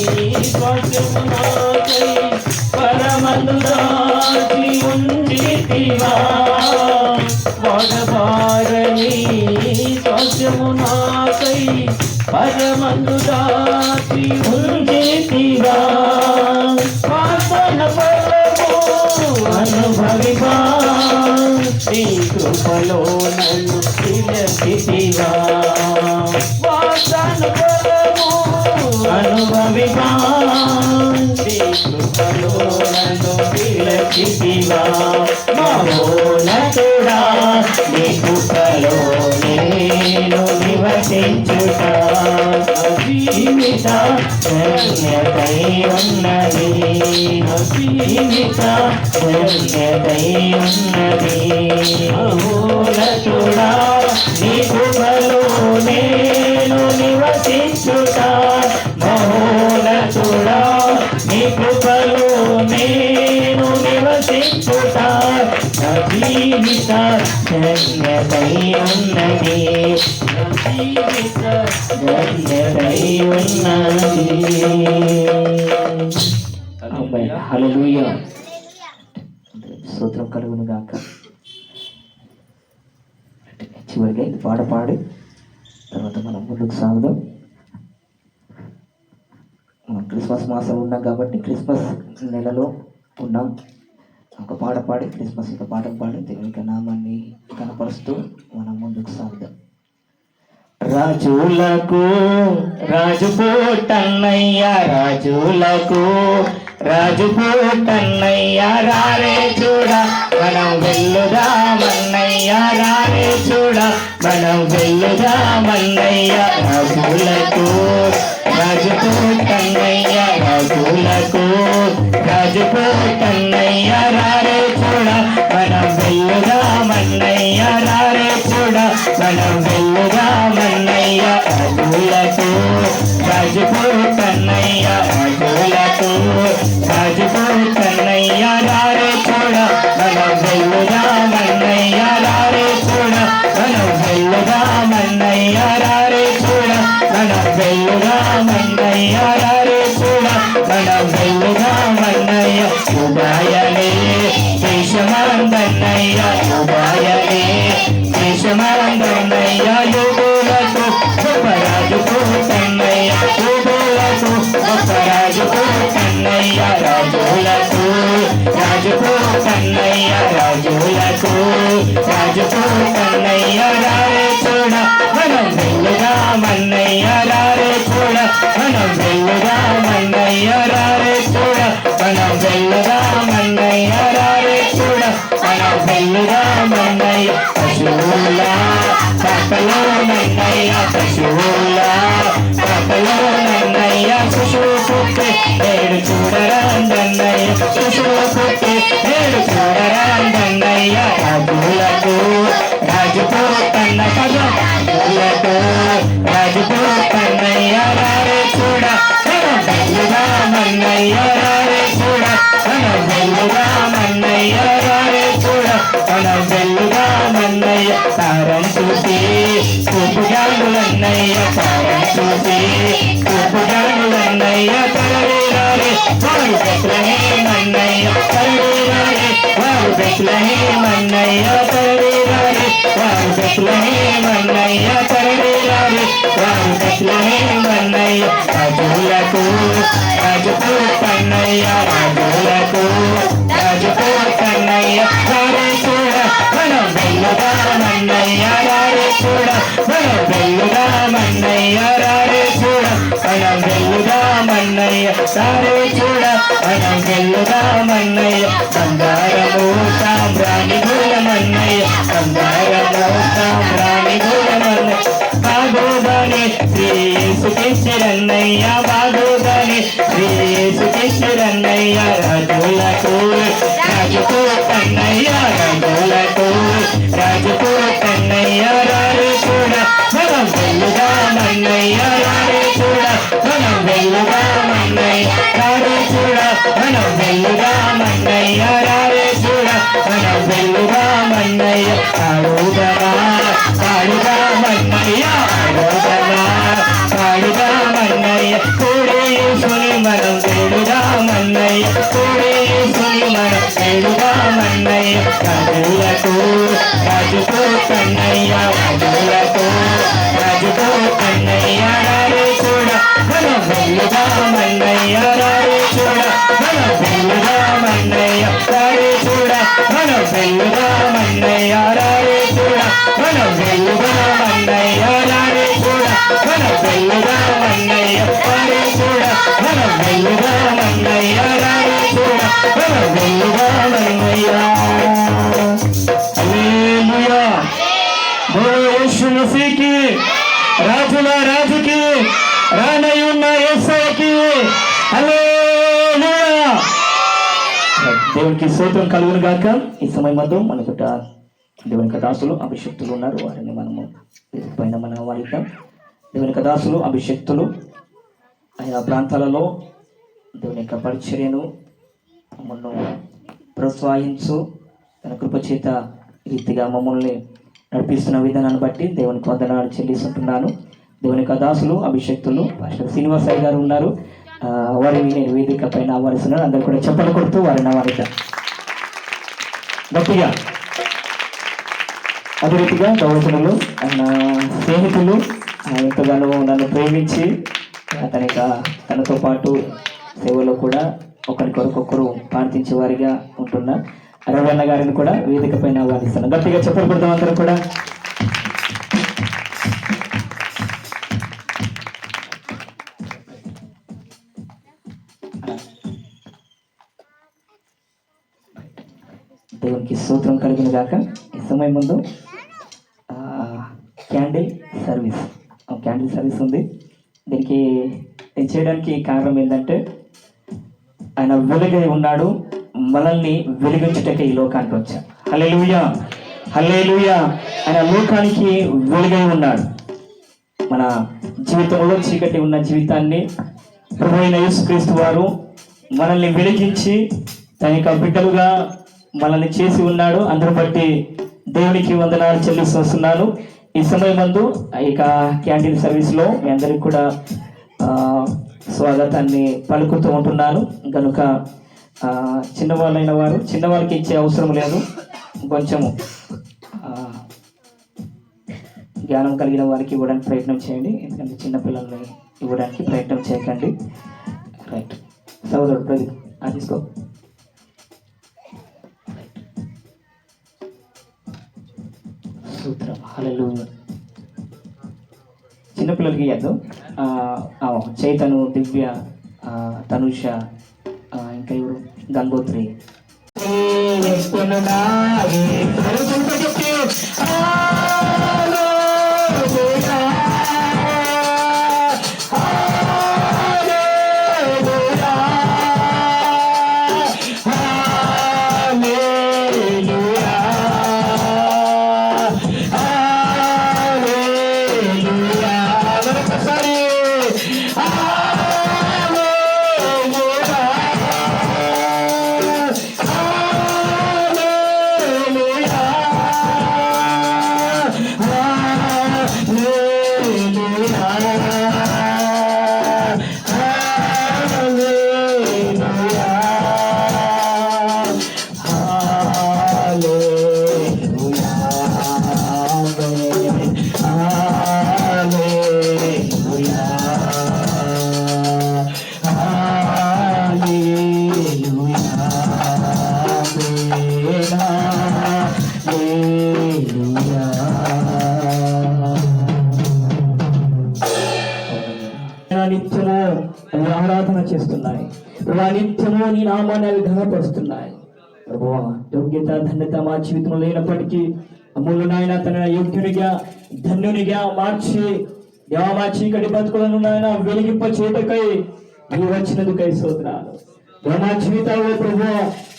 స్వాస్థ్యము నాకై పరమందు దాచి ఉండితివా. వాడబారని స్వాస్థ్యము నాకై పరమందు దాచి ఉండితివా. వాసన ఫలము అనుభవివా. నీ కృపలో నన్ను నిలచితివా. వాసన ఫలము అనుభవివా. నీ కృపలో నన్ను నిలచితివా. మహోన్నతుడా నీ కృపలో నేను నివసించుతా. జీవిత ధన్యతై ఉన్నది. జీవిత ధన్యతై ఉన్నది. మహోన్నతుడా నీ కృపలో నేను నివసించుతా. మహోన్నతుడా నీ కృపలో నేను నివసించుతా. నా జీవిత ధన్యతై ఉన్నది. నా జీవిత ధన్యతై ఉన్నది. ఆమేన్. హల్లెలూయా. స్తోత్రం కలుగును గాక. చివరిగా ఈ పాట పాడి తర్వాత మనం ముందుకు సాగుదాం. మనం క్రిస్మస్ మాసం ఉన్నాం కాబట్టి క్రిస్మస్ నెలలో ఉన్నాం. ఒక పాట పాడి క్రిస్మస్ యొక్క పాట పాడి దేవుని యొక్క నామాన్ని కనపరుస్తూ మనం ముందుకు సాగుదాం. రాజులకు రాజు పోటన్నయ్యా, రాజులకు రాజు పోటన్నయ్యా, రారే చూడ మనం వెళ్ళుదామన్నయ్యా, రారే చూడ మనం వెళ్ళుదామన్నయ్యా. రాజులకు రాజు పోటన్నయ్యా, రాజులకు రాజు పోటన్నయ్యా, రారే చూడ మనం వెళ్ళుదామన్నయ్యా, రారే చూడ మనం వెళ్ళుదామన్నయ్యా. రాజులకు రాజు పోటన్నయ్యా, రాజులకు రాజు పోటన్నయ్యా, రారే చూడ మనం వెళ్ళుదామన్నయ్యా, రారే చూడ మనం వెళ్ళుదామన్నయ్యా, రారే చూడ మనం వెళ్ళుదామన్నయ్యా, రారే చూడ మనం వెళ్ళుదామన్నయ్యా. ఉదయనే దేశమందన్నయ్యా, ఉదయనే దేశమందన్నయ్యా, యుగులకు గొప్పరాజు పోటన్నయ్యా, యుగులకు గొప్పరాజు పోటన్నయ్యా. రాజులకు రాజు పోటన్నయ్యా, రాజులకు రాజు పోటన్నయ్యా, రారే చూడ మనం వెళ్ళుదామన్నయ్యా, రారే చూడ మనం వెళ్ళుదామన్నయ్యా, రారే చూడ మనం వెళ్ళుదామన్నయ్యా, రారే చూడ మనం వెళ్ళుదామన్నయ్యా. పశువుల పాపలోనన్నయ్యా, పశువుల పాపలోనన్నయ్యా, శిశువు పుట్టి నేడు చూడరాందన్నయ్య, శిశువు పుట్టి నేడు చూడరాందన్నయ్య. రాజులకు తారని చూసి చూపుగానులన్నయ్య తారని చూసి చూపుగానులన్నయ్య తరవేరాలి వారు బెత్లెహేమన్నయ్య తరవేరాలి వారు బెత్లెహేమన్నయ్య తరవేరాలి వారు బెత్లెహేమన్నయ్య తరవేరాలి వారు బెత్లెహేమన్నయ్య రాజులకు రాజుకు కన్నయ్య రాజులకు రాజుకు కన్నయ్య రారే చూడ మనం వెళ్ళుదామన్నయ్య రారే చూడ మనం వెళ్ళుదామన్నయ్య రారే చూడ మనం వెళ్ళుదామన్నయ్య రారే చూడ మనం వెళ్ళుదామన్నయ్య బంగారము సాంబ్రాణి గుణమన్నయ్య బంగారము సాంబ్రాణి గుణమన్నయ్య బాగోదాని శ్రీ యేసుకిచ్చిరన్నయ్య బాగోదాని శ్రీ యేసుకిచ్చిరన్నయ్య రాజులకు రాజుకు కన్నయ్య రాజులకు రాజుకు కన్నయ్య రారే చూడ మనం వెళ్ళుదామన్నయ్య రారే చూడ మనం వెళ్ళుదామన్నయ్య రారే చూడ మనం వెళ్ళుదామన్నయ్య రారే చూడ మనం వెళ్ళుదామన్నయ్య ఆడుదమా పాడుదామన్నయ్య ఆడుదమా పాడుదామన్నయ్య కూడే యేసుని మనం వేడుదామన్నయ్య కూడే యేసుని మనం వేడుదామన్నయ్య రాజులకు రాజుకు కన్నయ్య రాజులకు రాజుకు కన్నయ్య రారే చూడ మనం వెళ్ళుదామన్నయ్య రారే చూడ మనం వెళ్ళుదామన్నయ్య రారే చూడ మనం వెళ్ళుదామన్నయ్య రారే చూడ మనం వెళ్ళుదామన్నయ్య రారే చూడ మనం వెళ్ళుదామన్నయ్య రారే చూడ మనం వెళ్ళుదామన్నయ్య రారే చూడ మనం వెళ్ళుదామన్నయ్య హల్లెలూయా బోలో యేసు మసీకి రాజుల రాజుకి రానయ్యున్న యేసయ్యకి హల్లెలూయా. దేవునికి స్తోత్రం కలుగును గాక. ఈ సమయం మధ్య మనకు దేవుని యొక్క దాసులు అభిషక్తులు ఉన్నారు, వారిని మనము పైన మనం వాడిద్దాం. దేవుని యొక్క దాసులు అభిషక్తులు ఆయా ప్రాంతాలలో దేవుని యొక్క పరిచర్యను మమ్మల్ని ప్రోత్సహించు తన కృపచేత రీతిగా మమ్మల్ని నడిపిస్తున్న విధానాన్ని బట్టి దేవునికి వందనాలు చెల్లిస్తుంటున్నాను. దేవుని యొక్క దాసులు అభిషక్తులు పాస్టర్ శ్రీనివాసయ్య గారు ఉన్నారు, వారిని నేను వేదిక పైన ఆహ్వానిస్తున్నాను. అందరూ కూడా చెప్పలు కొడుతూ వారిని ఆహ్వానిద్దాం గట్టిగా. అదే రీతిగా దౌర్జనులు ఆయన స్నేహితులు ఎంతగానో నన్ను ప్రేమించి తనతో పాటు సేవలో కూడా ఒకరికొరకొకరు ప్రార్థించే వారిగా ఉంటున్న రవణ గారిని కూడా వేదిక పైన ఆహ్వానిస్తున్నాను. గట్టిగా చెప్పలు కొడతాం అందరూ కూడా. దేవునికి స్తోత్రం కలిగిన గాక. ఈ సమయం ముందు క్యాండిల్ సర్వీస్ ఉంది. దీనికి చేయడానికి కారణం ఏంటంటే ఆయన వెలుగై ఉన్నాడు, మనల్ని వెలిగించుటకే ఈ లోకానికి వచ్చాడు. హల్లెలూయా హల్లెలూయా. ఆయన లోకానికి వెలుగై ఉన్నాడు. మన జీవితంలో చీకటి ఉన్న జీవితాన్ని ప్రభువైన యేసుక్రీస్తు వారు మనల్ని వెలిగించి తన యొక్క బిడ్డలుగా మనల్ని చేసి ఉన్నాడు. అందరూ బట్టి దేవునికి వందనాలు చెల్లిస్తున్నాను. ఈ సమయం మందు ఇక క్యాంటీన్ సర్వీస్లో మీ అందరికి కూడా స్వాగతాన్ని పలుకుతూ ఉంటున్నాను. కనుక చిన్నవాళ్ళైన వారు చిన్నవాళ్ళకి ఇచ్చే అవసరం లేదు, కొంచెము జ్ఞానం కలిగిన వారికి ఇవ్వడానికి ప్రయత్నం చేయండి. ఎందుకంటే చిన్నపిల్లల్ని ఇవ్వడానికి ప్రయత్నం చేయకండి. రైట్ సోదరుడు ప్రదీప్ తీసుకో. సూత్రం హల్లెలూయా. చిన్నపిల్లలకి ఇవ్వద్దు. చైతను, దివ్య, తనుష, ఇంకా ఎవరు గంగోత్రి నామాన్ని అవి ఘనపరుస్తున్నాయి. ప్రభువా, యోగ్యత ధన్యత మా జీవితంలో లేనప్పటికీ అమ్ములు నాయన తన యోగ్యునిగా ధన్యునిగా మార్చి దేవా మా చీకటి బతుకులను నాయన వెలిగింప చేయటకై నీవు వచ్చినందుకై స్తోత్రాలు. దేవా మా జీవితాల్లో ప్రభువా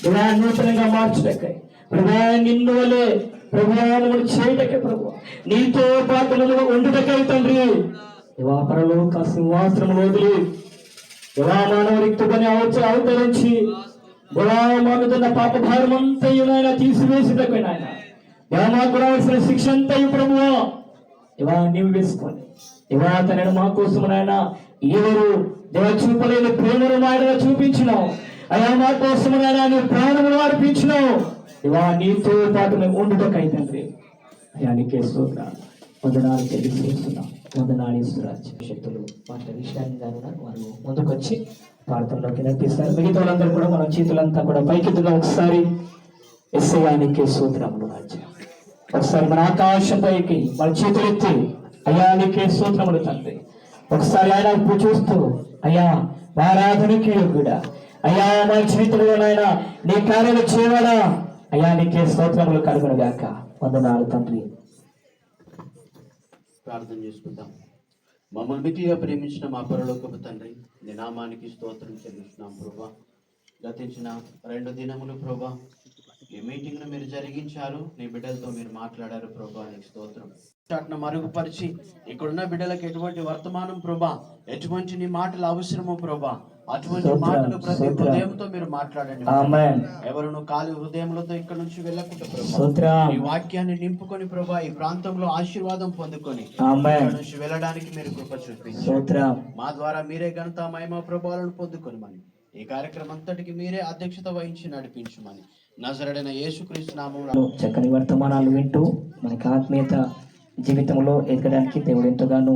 దేవా నూతనంగా మార్చటకై ప్రభువా నిన్ను వలె ప్రభువాను చేయటకే ప్రభువా నీతో పాటు ఉండుటకై తండ్రి దేవా పరలోక సింహాసనములు వదిలి దేవా మానవ రిక్తుని అవతరించి దేవా మా మీద ఉన్న పాప భారం అంతయు నాయన తీసివేసేటకై నాయన దేవా మాకు రావాల్సిన శిక్ష అంతయు ప్రభువా దేవా నీవు వేసుకొని దేవా తనను మా కోసం నాయన ఎవరు దేవ చూపలేని ప్రేమను నాయన చూపించినావు. అయా మా కోసం నాయన నీ ప్రాణమును అర్పించినావు. దేవా నీతో పాటు మేము ఉండుటకై తండ్రి అయా నీకే స్తోత్రాలు వందనాలు తెలియజేస్తున్నాం. వందనాలు ఇస్తురాజ్ శక్తులు మాస్టర్ విషయాన్ని గారు వారు ముందుకు వచ్చి ప్రార్థనలోకి నడిపిస్తారు. మిగతా వాళ్ళందరూ కూడా మన చేతులంతా కూడా పైకెత్తుగా ఒకసారి ఎస్ఐయానికి స్తోత్రములు రాజ్యం. ఒకసారి మన ఆకాశం పైకి మన చేతులెత్తి అయానికే స్తోత్రములు తండ్రి. ఒకసారి ఆయన చూస్తూ అయ్యా ఆరాధనకి యోగ్యుడా అయ్యా మా జీవితంలో నాయన నీ కార్యాలు చేయవాడా అయ్యా నీకే స్తోత్రములు కలుగునుగాక. వందనాలు తండ్రి. ప్రార్థన చేసుకుందాం. మమ్మల్ని మితిగా ప్రేమించిన మా పరలోకపు తండ్రి, నీ నామానికి స్తోత్రం చెల్లిస్తున్నాం ప్రభా. గతించిన 2 దినములు ప్రభా ఈ మీటింగ్ను మీరు జరిగించారు, నీ బిడ్డలతో మీరు మాట్లాడారు ప్రభా, నీకు స్తోత్రం. వాటిని మరుగుపరిచి ఇక్కడున్న బిడ్డలకు ఎటువంటి వర్తమానం ప్రభా, ఎటువంటి నీ మాటలు అవసరమో ప్రభా, అటువంటి మాటలు ప్రతి హృదయంతో మీరు మాట్లాడండి. ఎవరు ఖాళీ హృదయములతో ఇక్కడ నుంచి వెళ్ళకుండా ప్రభా ఈ వాక్యాన్ని నింపుకొని ప్రభా ఈ ప్రాంతంలో ఆశీర్వాదం పొందుకొని ఇక్కడ నుంచి వెళ్ళడానికి మీరు కృప చూపించారు. మా ద్వారా మీరే ఘనత మహిమ ప్రభావాలను పొందుకొని మని ఈ కార్యక్రమం అంతటికి మీరే అధ్యక్షత వహించి నడిపించమని నజరేయుడైన యేసుక్రీస్తు నామములో చక్కని వర్తమానాలు వింటూ మనకి ఆత్మీయత జీవితంలో ఎదగడానికి దేవుడు ఎంతగానో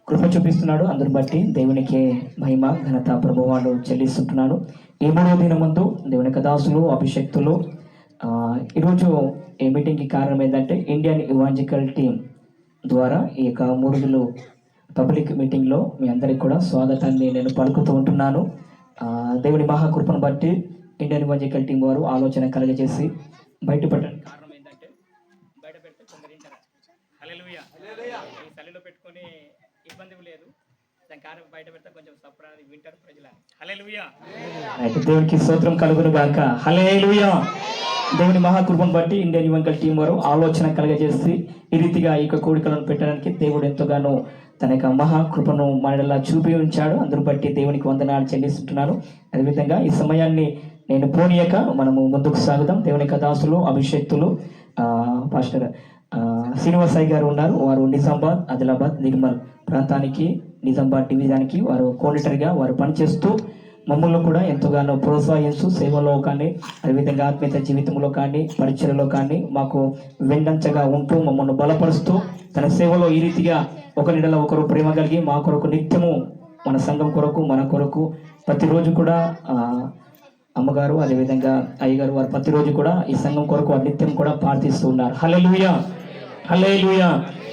కృప చూపిస్తున్నాడు. అందుని బట్టి దేవునికి మహిమ ఘనత ప్రభావాలు చెల్లిస్తుంటున్నాను. ఈ 3వ దినం ముందు దేవుని యొక్క దాసులు అభిషక్తులు ఈరోజు ఈ మీటింగ్కి కారణం ఏంటంటే ఇండియన్ ఇవాంజికల్ టీం ద్వారా ఈ యొక్క 3 రోజులు పబ్లిక్ మీటింగ్లో మీ అందరికి కూడా స్వాగతాన్ని నేను పలుకుతూ ఉంటున్నాను. దేవుని మహాకృపను బట్టి ఇండియన్ ఇవాంజికల్ టీం వారు ఆలోచన కలగజేసి బయటపడడానికి కారణం ఏంటంటే బయట పెడితే కొందరు వింటారు. హల్లెలూయా ఈ సల్లిలో పెట్టుకొని ఇబ్బంది లేదు, దాని కారణం బయట పెడితే కొంచెం సప్రాది వింటారు ప్రజలు. హల్లెలూయా దేవునికి స్తోత్రం కలుగును గాక. హల్లెలూయా. దేవుని మహాకృపను బట్టి ఇండియన్ ఇవాంజికల్ టీం వారు ఆలోచన కలగజేసి ఈ రీతిగా ఈ యొక్క కోడికలను పెట్టడానికి దేవుడు ఎంతగానో తన యొక్క మహాకృపను మనలా చూపి ఉంచాడు. అందును బట్టి దేవునికి వందనాలు చెల్లిస్తుంటున్నాను. అదేవిధంగా ఈ సమయాన్ని నేను పోనీయక మనము ముందుకు సాగుదాం. దేవుని యొక్క దాసులు అభిషక్తులు పాస్టర్ శ్రీనివాసాయి గారు ఉన్నారు. వారు నిజామాబాద్, ఆదిలాబాద్, నిర్మల్ ప్రాంతానికి నిజామాబాద్ డివిజన్కి వారు కోఆర్డినేటర్గా వారు పనిచేస్తూ మమ్మల్ని కూడా ఎంతగానో ప్రోత్సహిస్తూ సేవలో కానీ అదేవిధంగా ఆత్మీయత జీవితంలో కానీ పరిచయలో కానీ మాకు వెన్నంచగా ఉంటూ మమ్మల్ని బలపరుస్తూ తన సేవలో ఈ రీతిగా ఒక నీడలో ఒకరు ప్రేమ కలిగి మా కొరకు నిత్యము మన సంఘం కొరకు మన కొరకు ప్రతిరోజు కూడా అమ్మగారు అదేవిధంగా అయ్యగారు వారు ప్రతిరోజు కూడా ఈ సంఘం కొరకు నిత్యం కూడా ప్రార్థిస్తూ ఉన్నారు. హల్లెలూయా హల్లెలూయా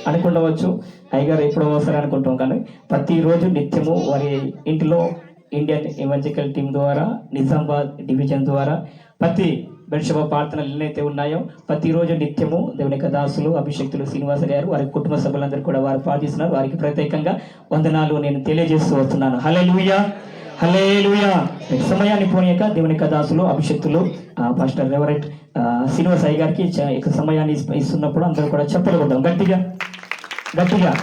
అనుకుండవచ్చు. అయ్యగారు ఎప్పుడో ఒకసారి అనుకుంటాం కానీ ప్రతిరోజు నిత్యము వారి ఇంటిలో ఇండియన్ ఇవాంజికల్ టీం ద్వారా నిజామాబాద్ డివిజన్ ద్వారా ప్రతి బెడ్షబ ప్రార్థనలు ఎన్నైతే ఉన్నాయో ప్రతిరోజు నిత్యము దేవుని యొక్క దాసులు అభిషక్తులు శ్రీనివాస గారు వారి కుటుంబ సభ్యులందరూ కూడా వారు ప్రార్థిస్తున్నారు. వారికి ప్రత్యేకంగా వందనాలు నేను తెలియజేస్తూ వస్తున్నాను. హల్లెలూయా హల్లెలూయా. సమయాన్ని పోనీయక దేవుని యొక్క దాసులు అభిషక్తులు పాస్టర్ రెవరెంట్ శ్రీనివాస అయ్య గారికి ఇక సమయాన్ని ఇస్తున్నప్పుడు అందరూ కూడా చెప్పలు కొద్దాం గట్టిగా గట్టిగా.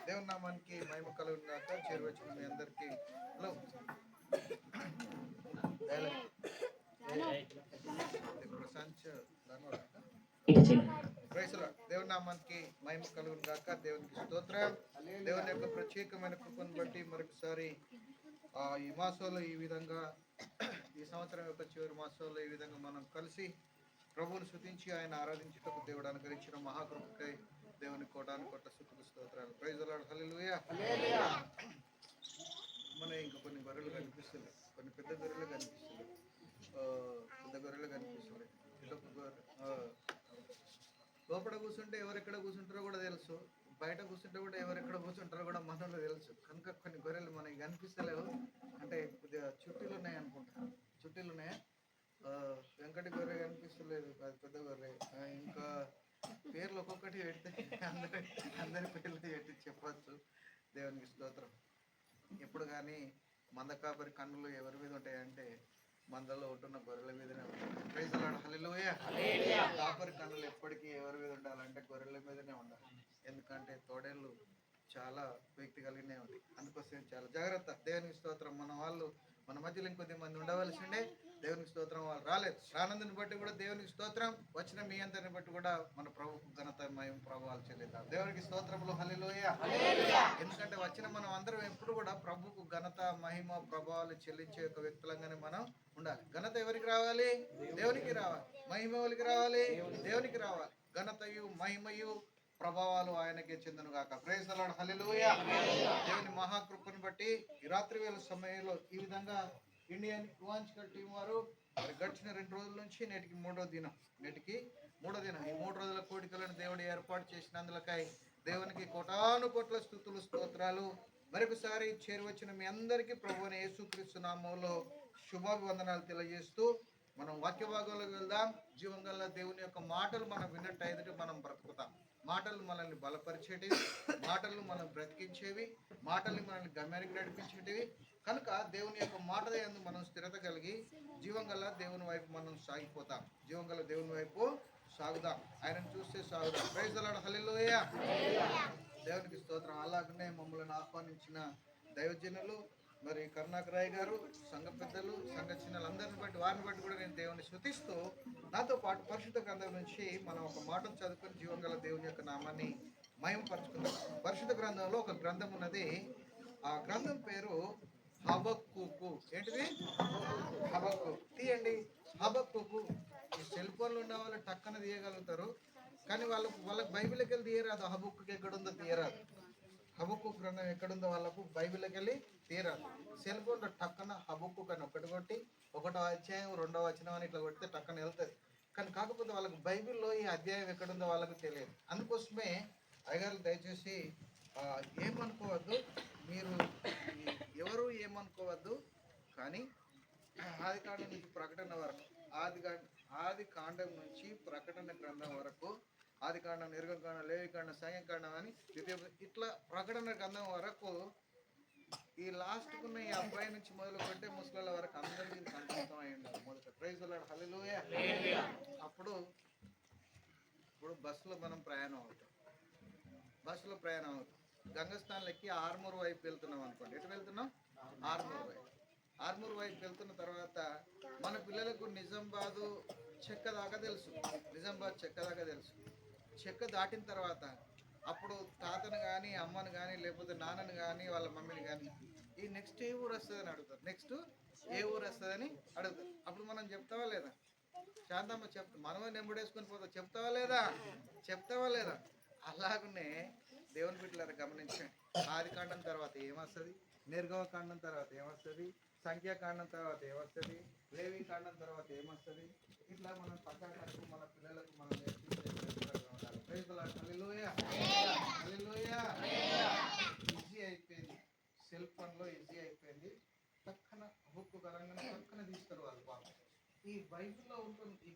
దేవుని నామానికి మహిమ కలుగును గాక. చేరువచ్చిన మీ అందరికీ హలో దేవుని నామానికి మహిమ కలుగును గాక. దేవునికి స్తోత్రం. దేవుని యొక్క ప్రత్యేకమైన కృపను బట్టి మరొకసారి ఈ మాసంలో ఈ విధంగా ఈ సంవత్సరం యొక్క చివరి మాసంలో ఈ విధంగా మనం కలిసి ప్రభువును స్తుతించి ఆయన ఆరాధించుటకు దేవుడు అనుగ్రహించిన మహాకృపకై దేవుని కోటాను కొట్ట స్తుతులు స్తోత్రాలు. Praise the lord. హల్లెలూయా. మన ఇంకా కొన్ని గొర్రెలు కనిపిస్తున్నాయి, కొన్ని పెద్ద గొర్రెలు కనిపిస్తున్నాయి, పెద్ద గొర్రెలు కనిపిస్తున్నాయి. కూర్చుంటే ఎవరెక్కడ కూర్చుంటారో కూడా తెలుసు, బయట కూర్చుంటే కూడా ఎవరెక్కడ కూర్చుంటారో కూడా మనలో తెలుసు. కనుక కొన్ని గొర్రెలు మనకి కనిపిస్తలేవు, అంటే కొద్దిగా చుట్టీలు ఉన్నాయి అనుకుంటా, చుట్టీలు ఉన్నాయి. వెంకటి గొర్రె కనిపిస్తలేదు, అది పెద్ద గొర్రె. ఇంకా పేర్లు ఒక్కొక్కటి పెడితే అందరి పేర్లు పెట్టి చెప్పచ్చు. దేవునికి స్తోత్రం. ఎప్పుడు కానీ మంద కాపరి కన్నులు ఎవరి మీద ఉంటాయంటే మందలో ఉంటున్న గొర్రెల మీదనే ఉంటాయి. ప్రైజ్ ది లార్డ్, హల్లెలూయా. కాపరి కన్నులు ఎప్పటికీ ఎవరి మీద ఉండాలంటే గొర్రెల మీదనే ఉండాలి. ఎందుకంటే తోడేళ్ళు చాలా వ్యక్తి కలిగినే ఉంది, అందుకోసం చాలా జాగ్రత్త. దేవునికి స్తోత్రం. మన మధ్యలో ఇంకొద్ది మంది ఉండవలసిండే. దేవునికి స్తోత్రం. వాళ్ళు రాలేదు, రానందుని బట్టి కూడా దేవునికి స్తోత్రం. వచ్చిన మీ అందరిని బట్టి కూడా మన ప్రభుకు ఘనత మహిమ ప్రభావాలు చెల్లిద్దాం. దేవునికి స్తోత్రములు, హల్లెలూయా. ఎందుకంటే వచ్చిన మనం అందరం ఎప్పుడు కూడా ప్రభుకు ఘనత మహిమ ప్రభావాలు చెల్లించే ఒక వ్యక్తులంగానే మనం ఉండాలి. ఘనత ఎవరికి రావాలి? దేవునికి రావాలి. మహిమ ఎవరికి రావాలి? దేవునికి రావాలి. ఘనతయు మహిమయు ప్రభావాలు ఆయనకే చెందును గాక. ప్రైజ్ ది లార్డ్, హల్లెలూయా. దేవుని మహాకృపను బట్టి ఈ రాత్రి వేళ సమయంలో ఈ విధంగా ఇండియన్ యువాంచికల్ టీం వారు మరి గడిచిన 2 రోజుల నుంచి నేటికి మూడో దినం ఈ 3 రోజుల కోడికలను దేవుడు ఏర్పాటు చేసినందులకై దేవునికి కోటాను కోట్ల స్తుతులు స్తోత్రాలు. మరొకసారి చేరువచ్చిన మీ అందరికీ ప్రభువైన యేసుక్రీస్తు నామములో శుభాభివందనాలు తెలియజేస్తూ మనం వాక్య భాగంలోకి వెళ్దాం. జీవం గల దేవుని యొక్క మాటలు మనం విన్నట్టయితే మనం బ్రతుకుతాం. మాటలు మనల్ని బలపరిచేటివి, మాటలు మనం బ్రతికించేవి, మాటలు మనల్ని గమ్యానికి నడిపించేటివి. కనుక దేవుని యొక్క మాటల యందు మనం స్థిరత కలిగి జీవం గల దేవుని వైపు మనం సాగిపోతాం. జీవం గల దేవుని వైపు సాగుదాం, ఆయనను చూస్తే సాగుదాం. ప్రైజ్ ది లార్డ్, హల్లెలూయా. దేవునికి స్తోత్రం. అలాగనే మమ్మల్ని ఆహ్వానించిన దైవజనులు మరి కరుణాకరాయ్ గారు, సంఘ పెద్దలు, సంఘ చిన్నలందరిని బట్టి వారిని బట్టి కూడా నేను దేవుని స్తుతిస్తూ నాతో పాటు పరిశుద్ధ గ్రంథం నుంచి మనం ఒక మాటను చదువుకొని జీవం గల దేవుని యొక్క నామాన్ని మహిమపరచుకుందాం. పరిశుద్ధ గ్రంథంలో ఒక గ్రంథం ఉన్నది. ఆ గ్రంథం పేరు హబక్కూకు. ఏంటిది? హబక్కూకు. తీయండి హబక్కూకు. ఈ సెల్ ఫోన్లు ఉన్న వాళ్ళు టక్కన తీయగలుగుతారు, కానీ వాళ్ళకి బైబిల్కి వెళ్ళి తీయరాదు. హబక్కూకు ఎక్కడుందో తీయరాదు. హబక్కూకు గ్రంథం ఎక్కడుందో వాళ్ళకు బైబిల్కి వెళ్ళి తీయరాదు. సెల్ ఫోన్లో టక్కన హబక్కూకు అని ఒకటి కొట్టి 1వ అధ్యాయం 2వ వచనం అని ఇట్లా కొడితే టక్కన వెళ్తుంది. కానీ కాకపోతే వాళ్ళకి బైబిల్లో ఈ అధ్యాయం ఎక్కడుందో వాళ్ళకు తెలియదు. అందుకోసమే అయ్యగారు దయచేసి ఏమనుకోవద్దు, మీరు ఎవరు ఏమనుకోవద్దు. కానీ ఆది కాండం నుంచి ప్రకటన వరకు, ఆది కాండం నుంచి ప్రకటన గ్రంథం వరకు, ఆది కాండం, నిర్గమకాండం, లేవికాండం, సంఖ్యాకాండం అని ఇట్లా ప్రకటన గ్రంథం వరకు ఈ లాస్ట్కున్న ఈ అబ్బాయి నుంచి మొదలు పెట్టి ముసలి వరకు అందరికీ సంతోషం అయి ఉండాలి. మొదట ప్రైజ్ ది లార్డ్, హల్లెలూయా. అప్పుడు బస్సులో మనం ప్రయాణం అవుతాం. గంగస్థాన్లకి ఆర్మూర్ వైపు వెళ్తున్నాం అనుకోండి. ఎటు వెళ్తున్నాం? ఆర్మూర్ వైపు వెళ్తున్న తర్వాత మన పిల్లలకు నిజామాబాద్ చెక్క దాకా తెలుసు. చెక్క దాటిన తర్వాత అప్పుడు తాతను కానీ, అమ్మను కానీ, లేకపోతే నాన్నను కానీ, వాళ్ళ మమ్మీని కానీ ఈ నెక్స్ట్ ఏ ఊరు వస్తుందని అడుగుతారు. అప్పుడు మనం చెప్తావా లేదా? శాంతమ్మ మనమే నెంబడేసుకొని పోతాం. చెప్తావా లేదా? అలాగనే దేవుని బిడ్డలారా గమనించండి. ఆది కాండం తర్వాత ఏమొస్తుంది? నిర్గమకాండం తర్వాత ఏమొస్తుంది? సంఖ్యాకాండం తర్వాత ఏమొస్తుంది? లేవి కాండం తర్వాత ఏమొస్తుంది? ఇట్లా మనం పక్కకు మన పిల్లలకు మనం నేర్పించే ఉండాలి. Praise the lord, hallelujah. Easy అయిపోయింది, సెల్ ఫోన్లో ఈజీ అయిపోయింది. పక్కన బుక్ కలంగా పక్కన తీస్తారు వాళ్ళు. పాపం ఈ బైబిల్లో ఉంటుంది, ఈ